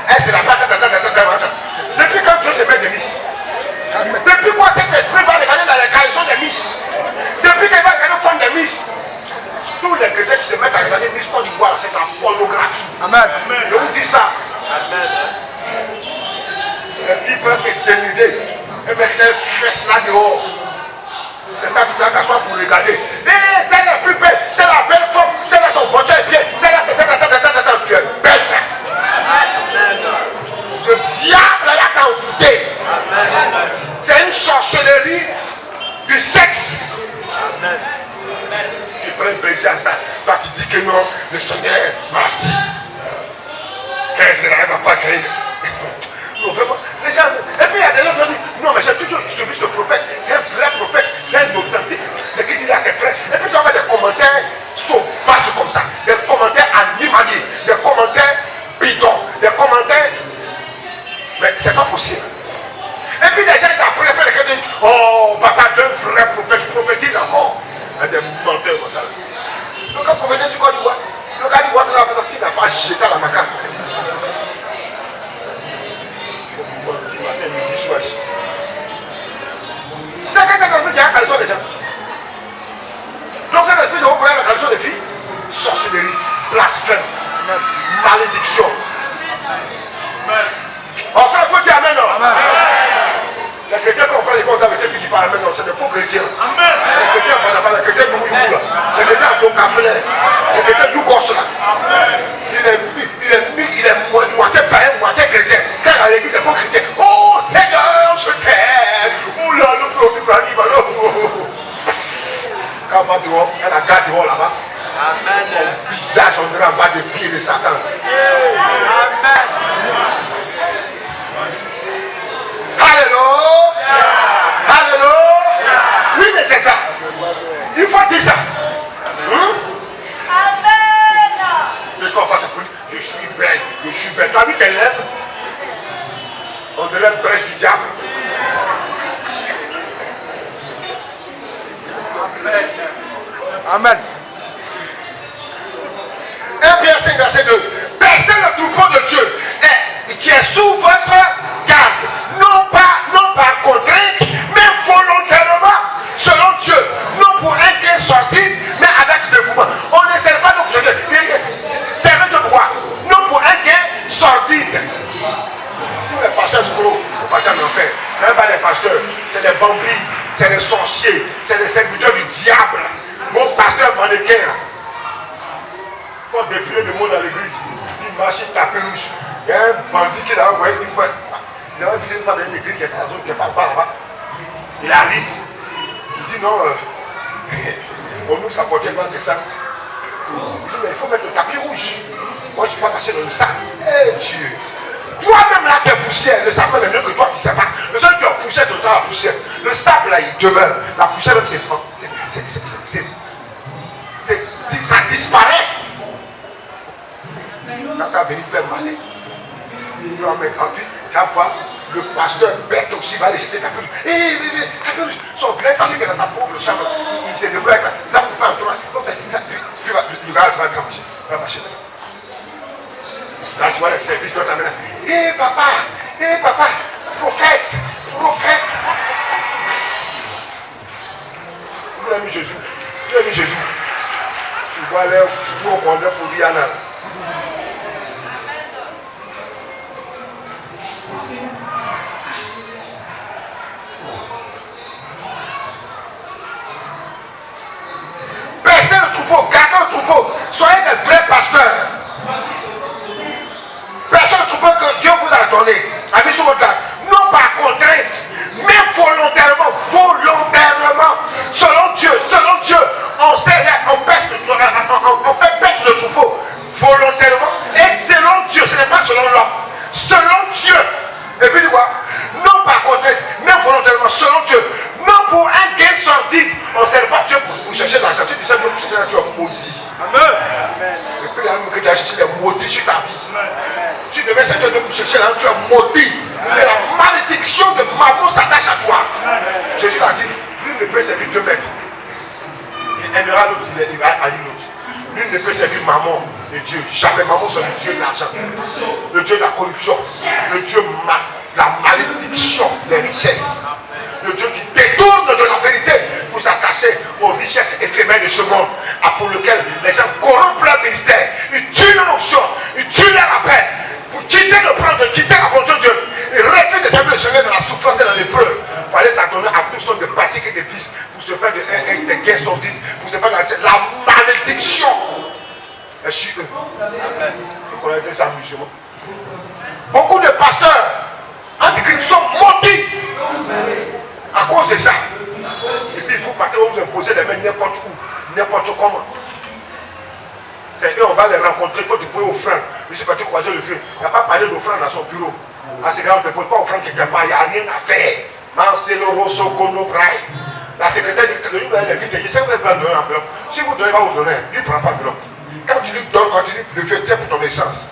elle ne sera pas. Depuis quand Dieu se met de Miss? Depuis quoi cet esprit va regarder dans les caleçons de Miss? Depuis qu'il va regarder une forme de Miss? Tous les chrétiens qui se mettent à regarder Miss Côte d'Ivoire, c'est la pornographie. Amen. Je vous dis ça. Amen. Les filles presque dénudées. Et mettent les fesses là dehors. C'est ça, tu dois t'asseoir pour regarder. Et c'est la plus belle, c'est la belle forme, c'est là son voiture est bien, c'est là c'est tu es bête. Le diable l'a envoûté. C'est une sorcellerie du sexe. Amen. Tu prends plaisir à ça. Toi tu dis que non, le Seigneur m'a dit qu'elle ne va pas créer. c'est pas possible. Et puis les gens après disent, oh papa Dieu, frère prophète, prophétise encore. Il y a des menteurs comme ça. Donc quand prophétise du Côte d'Ivoire, le gars d'Ivoire, s'il n'a pas jeté à la maca. Petit matin, midi, soir. C'est quelqu'un qui a un caleçon déjà. Donc cet esprit, c'est vous prenez la caleçon des filles. Sorcellerie, blasphème, malédiction. Enfin, il faut dire Amen. Les chrétiens comprennent les comptes avec eux qui parlent Amen. C'est des faux chrétiens. Les chrétiens les chrétiens les chrétiens à Boncafé, les chrétiens du Corse là. Il est moitié païen, moitié chrétien. Quand il a l'église, il est pas chrétien. Oh Seigneur, je t'aime. Oh là, le produit arrive alors. Quand on va dehors, elle a gardé dehors là-bas. Amen. Mon visage, on dirait en bas des pieds de Satan. Amen. Alléluia. Alléluia. Oui, mais c'est ça. Il faut dire ça. Amen. Mais quand on passe pour lui, je suis belle, je suis belle. Tu as vu tes lèvres? On dirait une brèche du diable. Amen. Amen. 1 Pierre 5, verset 2. Percez le troupeau de Dieu qui est sous votre garde, non pas contrainte, mais volontairement, selon Dieu, non pour un gain sorti, mais avec dévouement. On ne sert pas de pour servir de quoi? Non pour un gain sordide. Tous les pasteurs scouts, ils partent en enfer. Ce n'est pas les pasteurs, c'est les bambis, c'est les sorciers, c'est les serviteurs du diable. Vos pasteurs mannequins. Quand on défile le monde dans l'église, une machine tapée rouge. Il y a un bandit qui l'a envoyé une fois. Il a vu une fois dans une église qui est dans la zone qui n'est pas là-bas. Il arrive. Il dit non, on nous sa portée loin de ça. Il dit mais il faut mettre le tapis rouge. Moi je ne suis pas caché dans le sac. Eh Dieu. Toi-même là tu es poussière. Le sable même est mieux que toi, tu ne sais pas. Le seul qui est poussière, tu as la poussière. Le sable là il demeure. La poussière même ça disparaît. Quand tu as venu faire malin, il va mettre en plus, tu vas voir, le pasteur bête aussi va aller jeter ta peluche. Ta peluche, son plein tandis que dans sa pauvre chambre, il s'est débrouillé avec la coupe en trois. Puis le gars va s'embaucher, il va marcher. Là tu vois le service de ta mère. Papa, prophète. Il a mis Jésus. Tu vois les fous qu'on a pour Rihanna. Percez le troupeau, gardez le troupeau, soyez des vrais pasteurs. Percez le troupeau que Dieu vous a donné, a mis sur votre garde, non par contrainte, mais volontairement, selon Dieu, on fait paître le troupeau, volontairement, et selon Dieu, ce n'est pas selon l'homme, selon Dieu, et puis quoi, non par contrainte, mais volontairement, selon Dieu, non pour un gain sordide, on ne sert pas Dieu pour chercher l'argent, si tu sais Dieu pour chercher l'argent, tu es maudit. Amen. Et puis là, que tu as cherché les maudits sur ta vie. Tu devais servir Dieu pour chercher l'argent, tu es maudit. Mais la malédiction de Maman s'attache à toi. Jésus l'a dit, lui ne peut servir Dieu maître. Il aimera l'autre, il va haïr l'autre. Lui ne peut servir Maman et Dieu. Jamais Maman c'est le Dieu de l'argent. Le Dieu de la corruption. Le Dieu de la malédiction des richesses. Le Dieu qui détourne de la vérité pour s'attacher aux richesses éphémères de ce monde, pour lequel les gens corrompent leur ministère. Ils tuent leur onction, ils tuent leur appel pour quitter le plan de quitter la volonté de Dieu. Ils refusent de servir le Seigneur dans la souffrance et dans l'épreuve pour aller s'adonner à toutes sortes de pratiques et de vices, pour se faire des guerres sordides, pour se faire la malédiction. Et sur eux. Amen. Vous connaissez des amusements. Beaucoup de pasteurs antichrist sont maudits à cause de ça. Et puis vous partez, vous imposez les mains n'importe où, n'importe comment. C'est eux, on va les rencontrer, il faut déployer offrande. Je suis parti croiser le feu. Il n'a pas parlé d'offrande dans son bureau. À ce gars, on ne dépose pas offrande quelque part, il n'y a rien à faire. La secrétaire dit que le livre est vite, il sait que vous allez donner l'enveloppe. Si vous ne donnez pas, vous donnez. Il ne prend pas l'enveloppe. Quand tu lui donnes, quand tu dis le feu, c'est pour ton essence.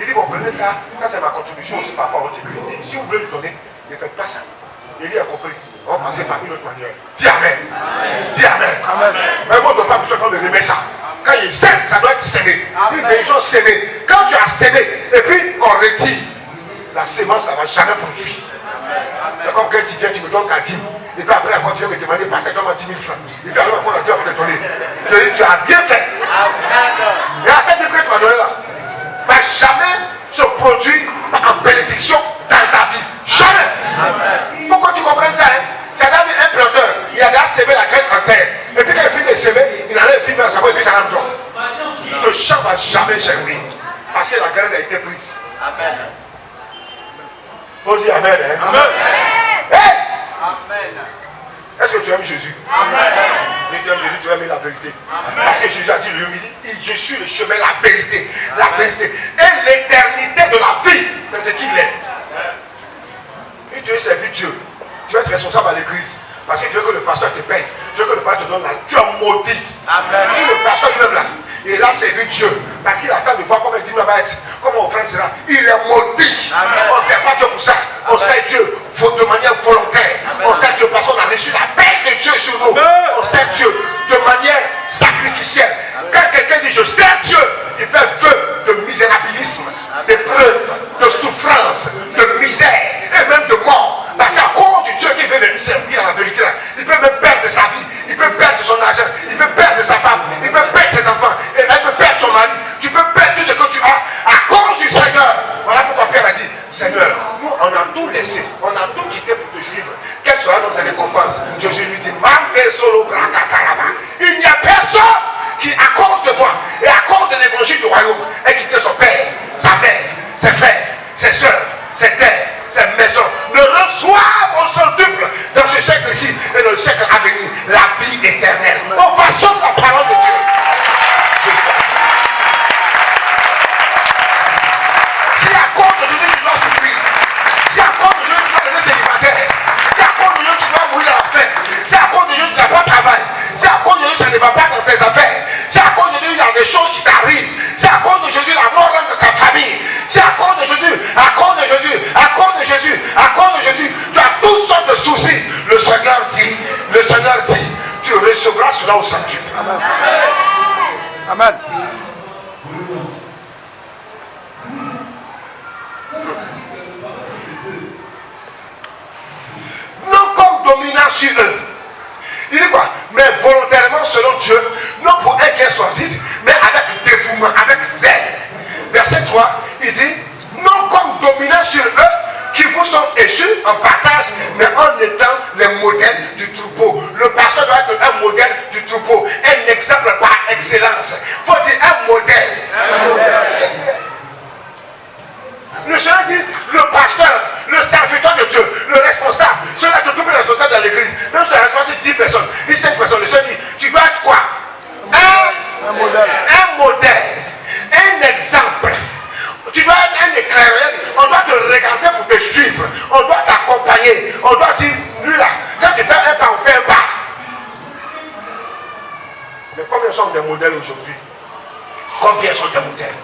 Il dit, bon, prenez ça, ça c'est ma contribution aussi par rapport à votre église. Il dit, si vous voulez lui donner, ne faites pas ça. Il a compris. On va passer par une autre manière. Dis Amen. Dis Amen. Mais moi, on ne doit pas besoin de remettre ça. Quand il sème, ça doit être sémé. Une chose sémée. Quand tu as sémé, et puis on retire, la sémence, ça ne va jamais produire. C'est comme quand tu viens, tu me donnes 4 dîmes. Et puis après, quand tu viens me demander, passer donne-moi 10 000 francs. Et puis alors, quand on a dit, on va te donner. Je dis, tu as bien fait. Et à cette épreuve que tu m'as donné là, va jamais se produire en bénédiction dans ta vie. Jamais. Il faut que tu comprennes ça. Hein. Tu as vu un planteur, il a déjà sémé la graine en terre. Et puis quand il finit de s'aimer, il enlève et puis dans sa voix et puis ça rentre. Ce champ ne va jamais germer. Parce que la graine a été prise. Amen. On dit Amen. Hein? Amen. Hey! Amen. Est-ce que tu aimes Jésus? Amen. Si tu aimes Jésus, tu aimes la vérité. Amen. Parce que Jésus a dit lui, il dit, je suis le chemin, la vérité. La vérité. Et l'éternité de la vie. C'est ce qu'il est. Si tu veux servir Dieu, tu vas être responsable à l'église. Parce que tu veux que le pasteur te paye. Tu veux que le pasteur te donne la. Tu es maudit. Amen. Si le pasteur lui-même là, il est là servir Dieu. Parce qu'il attend de voir comment il dit va être. Comment offrande sera. Il est maudit. Amen. On ne sert pas Dieu pour ça. On sert Dieu de manière volontaire. Amen. On sert Dieu parce qu'on a reçu la paix de Dieu sur nous. Amen. On sert Dieu de manière sacrificielle. Quand quelqu'un dit je sers Dieu, il fait vœu de misérabilisme, d'épreuve, de souffrance, de misère et même de mort. Parce qu'à cause du Dieu qui veut venir servir à la vérité, là, il peut même perdre sa vie, il peut perdre son argent, il peut perdre sa femme, il peut perdre ses enfants, et elle peut perdre son mari. Tu peux perdre tout ce que tu as à cause du Seigneur. Voilà pourquoi Pierre a dit, Seigneur, nous on a tout laissé, on a tout quitté pour te suivre. Quelle sera notre récompense? Jésus lui dit, il n'y a personne qui, à cause de moi et à cause de l'évangile du royaume, ait quitté son père, sa mère, ses frères, ses soeurs, ses terres, ses maisons, ne reçoivent au centuple dans ce siècle-ci et dans le siècle à venir la vie éternelle. On façonne la parole de Dieu. Jésus. Si à cause de Jésus tu dois souffrir, si à cause de Jésus tu dois rester célibataire, si à cause de Jésus tu dois mourir à la faim, si à cause de Jésus tu n'as pas de travail, si à cause de Jésus ça ne va pas dans tes affaires, si à cause de Jésus il y a des choses qui t'arrivent, si à cause de Jésus la mort rentre de ta famille, si à cause de Jésus, à cause de Jésus, à cause de Jésus, à cause de Jésus, tu as toutes sortes de soucis, le Seigneur dit, tu recevras cela au sanctuaire. Amen. Amen. Non comme dominant sur eux. Il dit quoi? Mais volontairement selon Dieu, non pour un qui est sordide, mais avec dévouement, avec zèle. Verset 3, il dit, non comme dominant sur eux qui vous sont échus en partage, mais en étant les modèles du troupeau. Le pasteur doit être un modèle du troupeau, un exemple par excellence. Il faut dire un modèle. Le Seigneur dit, le pasteur, le serviteur de Dieu, le responsable, celui qui occupe le responsable dans l'église, même si le responsable c'est 10 personnes, 5 personnes, le Seigneur dit, tu dois être quoi? Un modèle, un exemple. Tu dois être un éclaireur, on doit te regarder pour te suivre, on doit t'accompagner, on doit dire, lui là, quand tu fais un pas, on fait un pas. Mais combien sont des modèles aujourd'hui? Combien sont des modèles?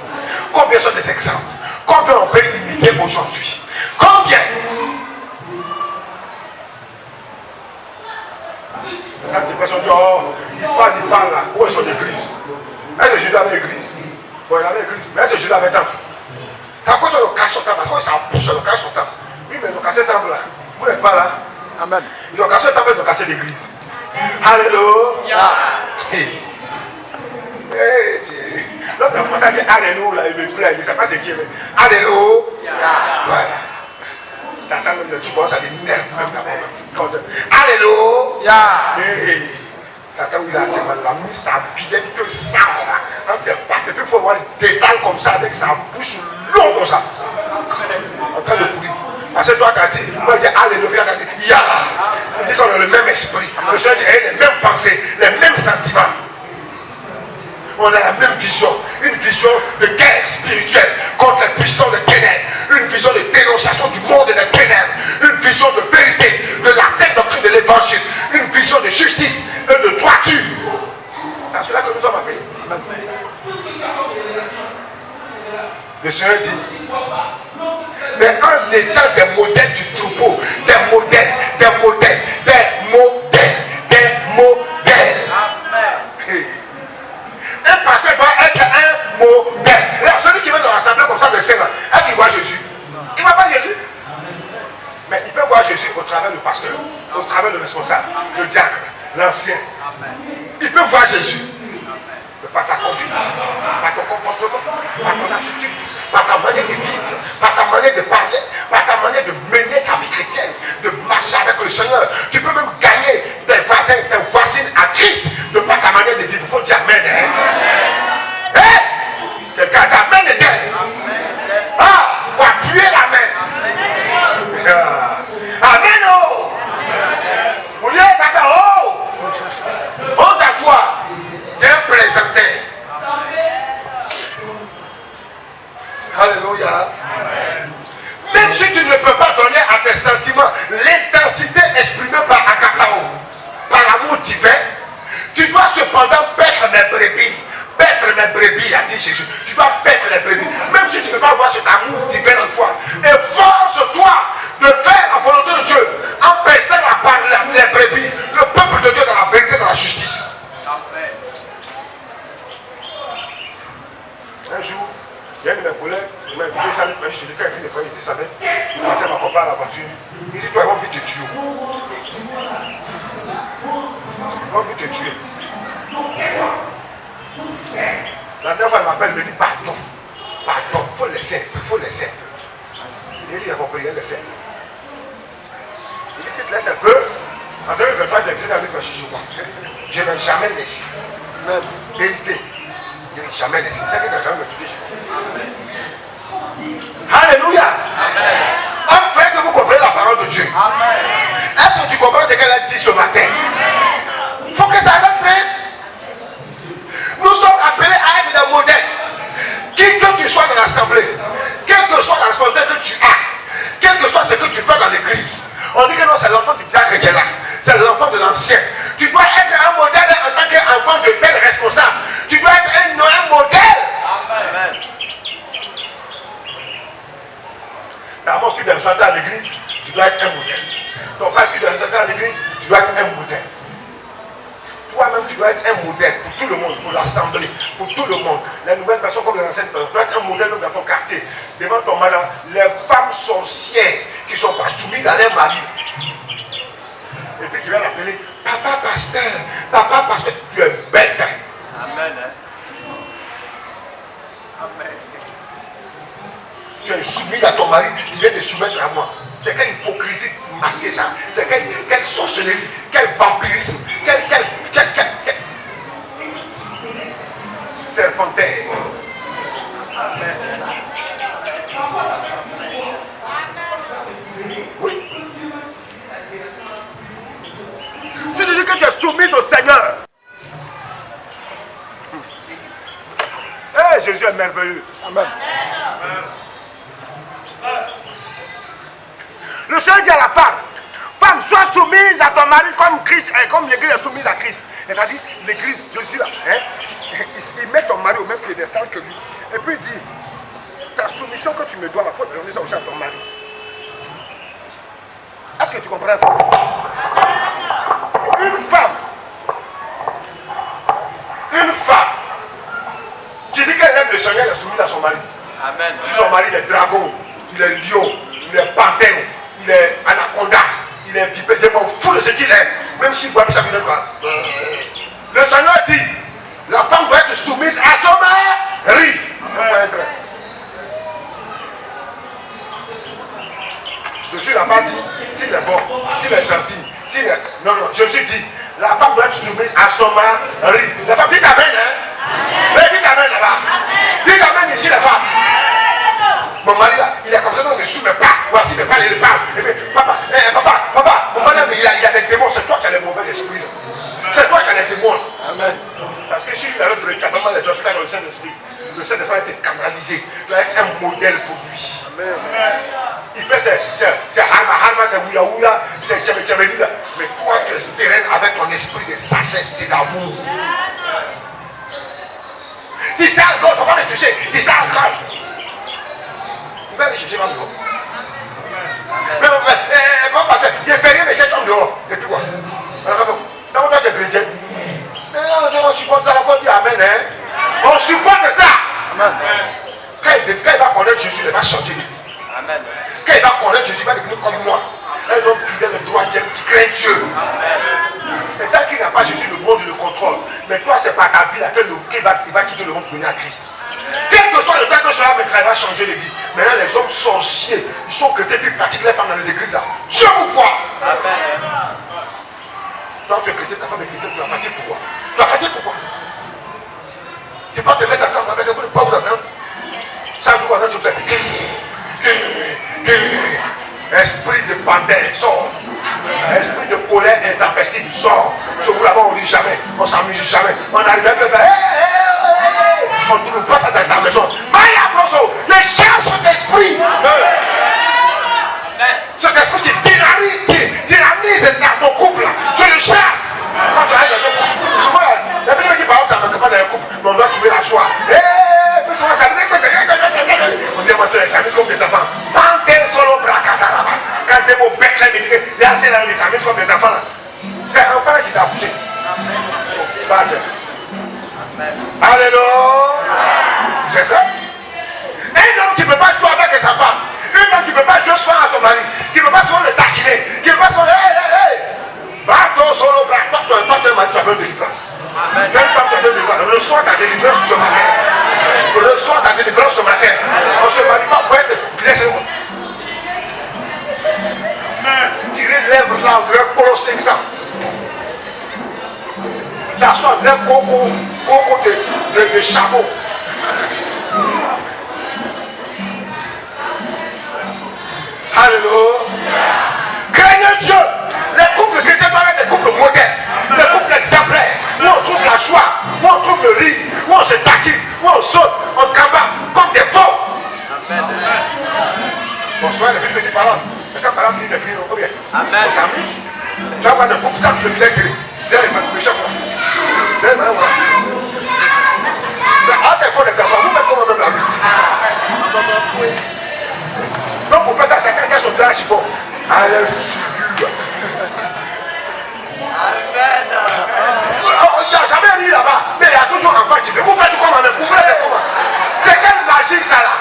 Combien sont des exemples? Combien on peut imiter aujourd'hui? Combien? Quand des personnes disent, oh, il parle là, où est son église? Est-ce que Jésus avait église? Bon, il avait église, mais est-ce que Jésus avait temple? C'est à cause de le casse son temple, parce que ça pousse le casse son temple. Oui, mais le casser le temple là, vous n'êtes pas là. Amen. Ils ont cassé le temple, ils ont cassé l'église. Alléluia. Hey, l'autre a commencé à dire Alléluia, il me plaît, il ne sait pas ce qu'il est. Alléluia. Voilà. Satan même, tu commences à dire nerfs même d'abord. Alléluia. Hey. Satan, il a mis sa vie, il n'est que ça. Quand c'est pas, et puis il faut voir des détails comme ça, avec sa bouche longue comme ça. En train de courir. Parce que toi, tu as dit, moi, je dis Alléluia, tu as dit Ya. Vous dites qu'on a le même esprit. Le Seigneur dit, les mêmes pensées, les mêmes sentiments. On a la même vision, une vision de guerre spirituelle contre les puissants de ténèbres, une vision de dénonciation du monde et des ténèbres, une vision de vérité, de la sainte doctrine de l'évangile, une vision de justice et de droiture. C'est à cela que nous sommes appelés. Le Seigneur dit, Jésus au travers du pasteur, au travers du responsable, le diacre, l'ancien. Il peut voir Jésus. Mais par ta conduite, par ton comportement, par ton attitude, par ta manière de vivre, par ta manière de parler, par ta manière de mener ta vie chrétienne, de marcher avec le Seigneur. Tu peux même gagner des voisins, des voisines à Christ de par ta manière de vivre. Il faut dire Amen. Hein? Quelqu'un dit Amen. Ah, pour appuyer la main. Amen. Oh. Vous voulez ça fait oh. Honte à toi. Dieu présenté. Alléluia. Même si tu ne peux pas donner à tes sentiments l'intensité exprimée par Agapao, par l'amour divin, tu dois cependant paître mes brebis. Paître mes brebis, a dit Jésus. Tu dois paître les brebis. Même si tu ne peux pas avoir cet amour divin en toi. Efforce-toi de faire la volonté de Dieu en paissant les brebis, le peuple de Dieu dans la vérité, dans la justice. Un jour, il y a un de mes collègues, il m'a invité à aller prêcher. Quand il finit de prêcher, il descendait. Il m'a ma copain à la voiture. Il dit, toi, ils vont vite te tuer. Ils vont vite te tuer. La dernière fois, il m'appelle, il me dit, pardon, il faut laisser un peu, il faut laisser un peu. Il dit, il a compris, il a laissé un peu. Il dit, si tu laisses un peu, en 2023, il devient aller prêcher chez moi. Je ne vais jamais laisser. Même vérité. Je ne vais jamais laisser. C'est que tu n'as jamais écouté chez moi. Alléluia. Homme, frère, si vous comprenez la parole de Dieu. Est-ce que tu comprends ce qu'elle a dit ce matin? Il faut que ça rentre. Nous sommes appelés à être des modèles. Qui que tu sois dans l'assemblée, quelle que soit la responsabilité que tu as, quel que soit ce que tu fais dans l'église, on dit que non, c'est l'enfant du diacre qui est là, c'est l'enfant de l'ancien. Tu dois être un modèle en tant qu'enfant de tel responsable. Tu dois être un modèle. Amen. Ta maman qui doit rentrer à l'église, tu dois être un modèle. Ton frère qui doit rentrer à l'église, tu dois être un modèle. Toi-même, tu dois être un modèle pour tout le monde, pour l'assemblée, pour tout le monde. Les nouvelles personnes comme les anciennes personnes, tu dois être un modèle dans ton quartier. Devant ton mari, les femmes sorcières qui ne sont pas soumises à leur mari. Et puis tu viens l'appeler, papa pasteur, tu es bête. Amen. Amen. Tu es soumise à ton mari, tu viens te soumettre à moi. C'est quelle hypocrisie masquer ça. C'est quelle sorcellerie, quel vampirisme, quel serpentaire. Oui. Si tu dis que tu es soumise au Seigneur. Eh, Jésus est merveilleux. Amen. Le Seigneur dit à la femme, femme, sois soumise à ton mari comme Christ, comme l'église est soumise à Christ. C'est-à-dire, l'église, Jésus là, il met ton mari au même piédestal que lui. Et puis il dit, ta soumission que tu me dois, il faut donner ça aussi à ton mari. Est-ce que tu comprends ça? Une femme qui dit qu'elle aime le Seigneur, elle est soumise à son mari. Amen. Si son mari il est dragon, il est lion, il est panthère, il est anaconda, il est vipère, je m'en fous de ce qu'il est. Même s'il boit plus sa vie de droit. Le Seigneur dit, la femme doit être soumise à son mari. Jésus n'a pas dit, s'il est bon, s'il est gentil, s'il est... Non, Jésus dit, la femme doit être soumise à son mari. La femme dit amen, hein? Mais dites amen là-bas. Dites amen ici, la femme. Mon mari là, il est comme ça, non, il ne me soumets pas. Voici, il me parle, il me parle. Et puis, papa, mon mari, il a des démons, c'est toi qui as les mauvais esprits. C'est toi qui as les démons. Amen. Parce que si tu as notre écartement, les doigts dans le Saint-Esprit, le Saint-Esprit va être canalisé. Tu dois être un modèle pour lui. Amen. Il fait c'est harma, c'est oula, c'est tchabeli là. Mais toi, tu es sereine avec ton esprit de sagesse et d'amour. Dis ça encore, il ne faut pas me toucher. Dis ça encore. Il va aller chercher ma dehors. Mais papa, il ne fait rien, mais cherche en dehors. Et puis quoi? D'abord, toi, tu es chrétien. Mais on supporte ça, on dit amen. Hein? On supporte ça. Amen. Quand il va connaître Jésus, il va changer. Amen. Quand il va connaître Jésus, il va devenir comme moi. homme fidèle et droitier qui craint Dieu. Et tant qu'il n'a pas Jésus, le monde le contrôle. Mais toi, c'est par ta vie là qu'il va quitter le monde pour venir à Christ. Quel que soit le temps que cela va changer les vies. Maintenant, les hommes sorciers, ils sont chrétiens, puis fatiguent les femmes dans les églises là. Je vous vois. Amen. Toi, tu es chrétien, ta femme est chrétienne, tu la fatigues pourquoi? Tu la fatigues pourquoi? Tu peux te mettre à table avec un peu de pauvre d'attendre. Ça vous voit, tu fais. Esprit de pandelle, sort. Esprit de colère intempestive, sort. Je vous là-bas, on ne rit jamais, on ne s'amuse jamais. On arrive à faire. On ne trouve pas ça dans ta maison. Maya Broso, les chiens sont d'esprit. Cet esprit qui tyranise dans ton couple, je le chasse. Quand tu arrives dans un couple, souvent, la personne qui parle, ça ne manque pas dans un couple, mais on doit trouver la joie. On dit, moi, c'est s'amuse comme des enfants. Quand des mots bêtes là, ils s'amusent comme des enfants. C'est un enfant qui t'a poussé. Alléluia. C'est ça. Un homme qui ne peut pas jouer avec sa femme, un homme qui ne peut pas jouer soir à son mari, qui ne peut pas souvent le taquiner, qui ne peut pas souvent. Toi, tu es un mari, tu as besoin de délivrance. Tu as une femme qui a besoin de délivrance. Reçois ta délivrance ce matin. Reçois ta délivrance ce matin. On ne se marie pas pour être blessé. Tirer lèvres là, on dirait Polo 500. Ça sort d'un coco de chameau. Alléluia. Craignez Dieu. Les couples chrétiens doivent être des couples modernes, des couples exemplaires, où on trouve la joie, où on trouve le rire, où on se taquine, où on saute, on combat comme des faux. Bonsoir, les filles de parents. Mais quand parents finissent, c'est fini, on bien. On s'amuse. Tu vas voir des couples, ça, je le disais, c'est le chef. Ah, c'est faux les enfants, vous faites comment même la vie. Donc, pour faire ça, chacun qui a son plan chiffon. Allez, figure. Il n'y a jamais ri là-bas, mais il y a toujours un enfant qui fait. Vous faites tout comment même, vous faites comment? C'est quelle magie ça là?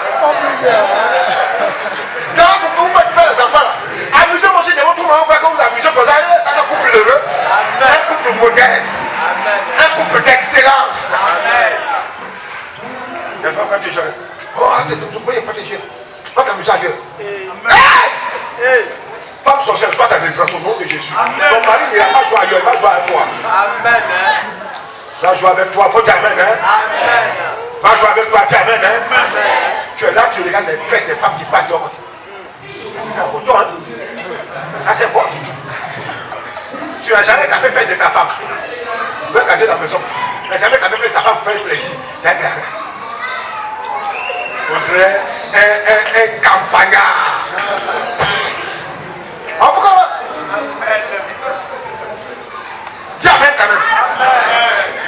Donc, vous faites faire les enfants là. Amusez-vous aussi de votre moment, on va que vous amusez comme ça. C'est un couple heureux, un couple moderne, un couple d'excellence. Des fois, quand tu es jeune, oh, arrêtez, pourquoi il n'y a pas de jeunes? Pas t'amuser à Dieu. Femme sorcière, toi ta délivrance au nom de Jésus. Ton mari n'ira pas jouer ailleurs, il va jouer avec toi. Amen. Il va jouer avec toi, il faut dire Amen. Il va jouer avec toi, dis Amen. Tu es là, tu regardes les fesses des femmes qui passent de l'autre côté. Ça c'est bon. Tu n'as jamais tapé fesses de ta femme. Tu veux garder la maison. Tu n'as jamais tapé fesses de ta femme pour faire plaisir. Tu as dit on dirait un campagnard. En tout cas, dis Amen quand même.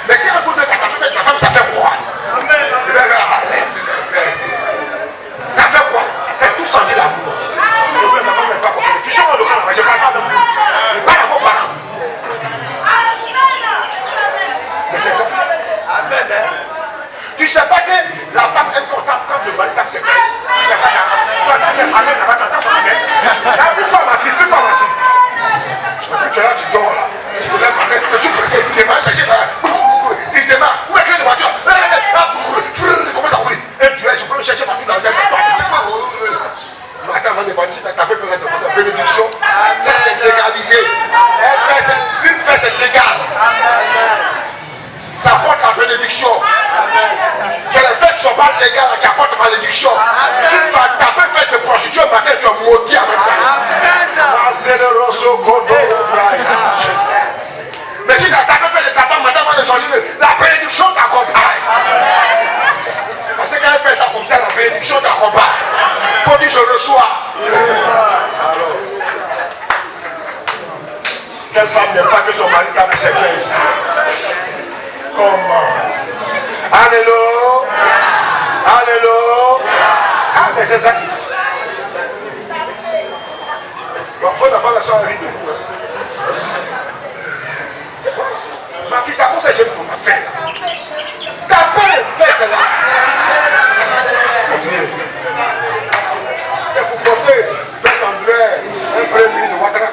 Mais si un coup de fait la femme, ça fait quoi? Ça fait quoi? C'est tout sans dire l'amour. Je veux la femme n'est pas consolée. Fichons-moi le camp, je ne parle pas de vous. Je parle à vos parents. Mais c'est ça. Tu ne sais pas que la femme aime qu'on tape quand le mari tape ses fesses. Tu ne sais pas ça. Tu entends ses Amen là-bas, tu entends son Amen. Là, plus fort ma fille, plus fort ma fille. Et puis tu es là, tu dors là. Tu te lèves par terre, je suis pressé, il démarre, chercher là. Il démarre, où est la clé de voiture? Il commence à rouler. Et tu es, je peux le chercher partout dans le même temps. Attends, avant de partir, tu as fait cette bénédiction. Ça c'est légalisé. Une fesse c'est légal. Ça apporte la bénédiction. C'est le fait que tu ne sois pas légal qui apporte la malédiction. Tu vas taper fesse de prostituée, matin tu es maudit en même temps. Mais si tu as tapé fesse de ta femme, matin avant de sortir, la bénédiction t'accompagne. Parce que quand elle fait ça comme ça, la bénédiction t'accompagne. Il faut dire je reçois. Quelle femme n'aime pas que son mari tape ses fesses? Comment? Alléluia. Alléluia. Ah, mais c'est ça. Bon, on n'a pas la soirée de vous. Ma fille, ça cause que j'aime qu'on m'a fait. T'as peur de faire cela. C'est pour porter Vers André, un premier ministre de Ouattara.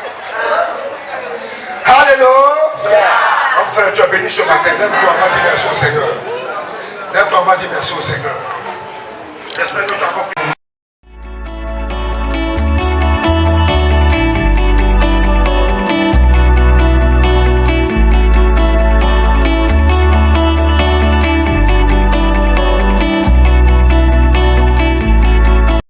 béni ce matin. Lève-toi, on va dire merci au Seigneur. Lève-toi, on va dire merci au Seigneur. J'espère que tu as compris.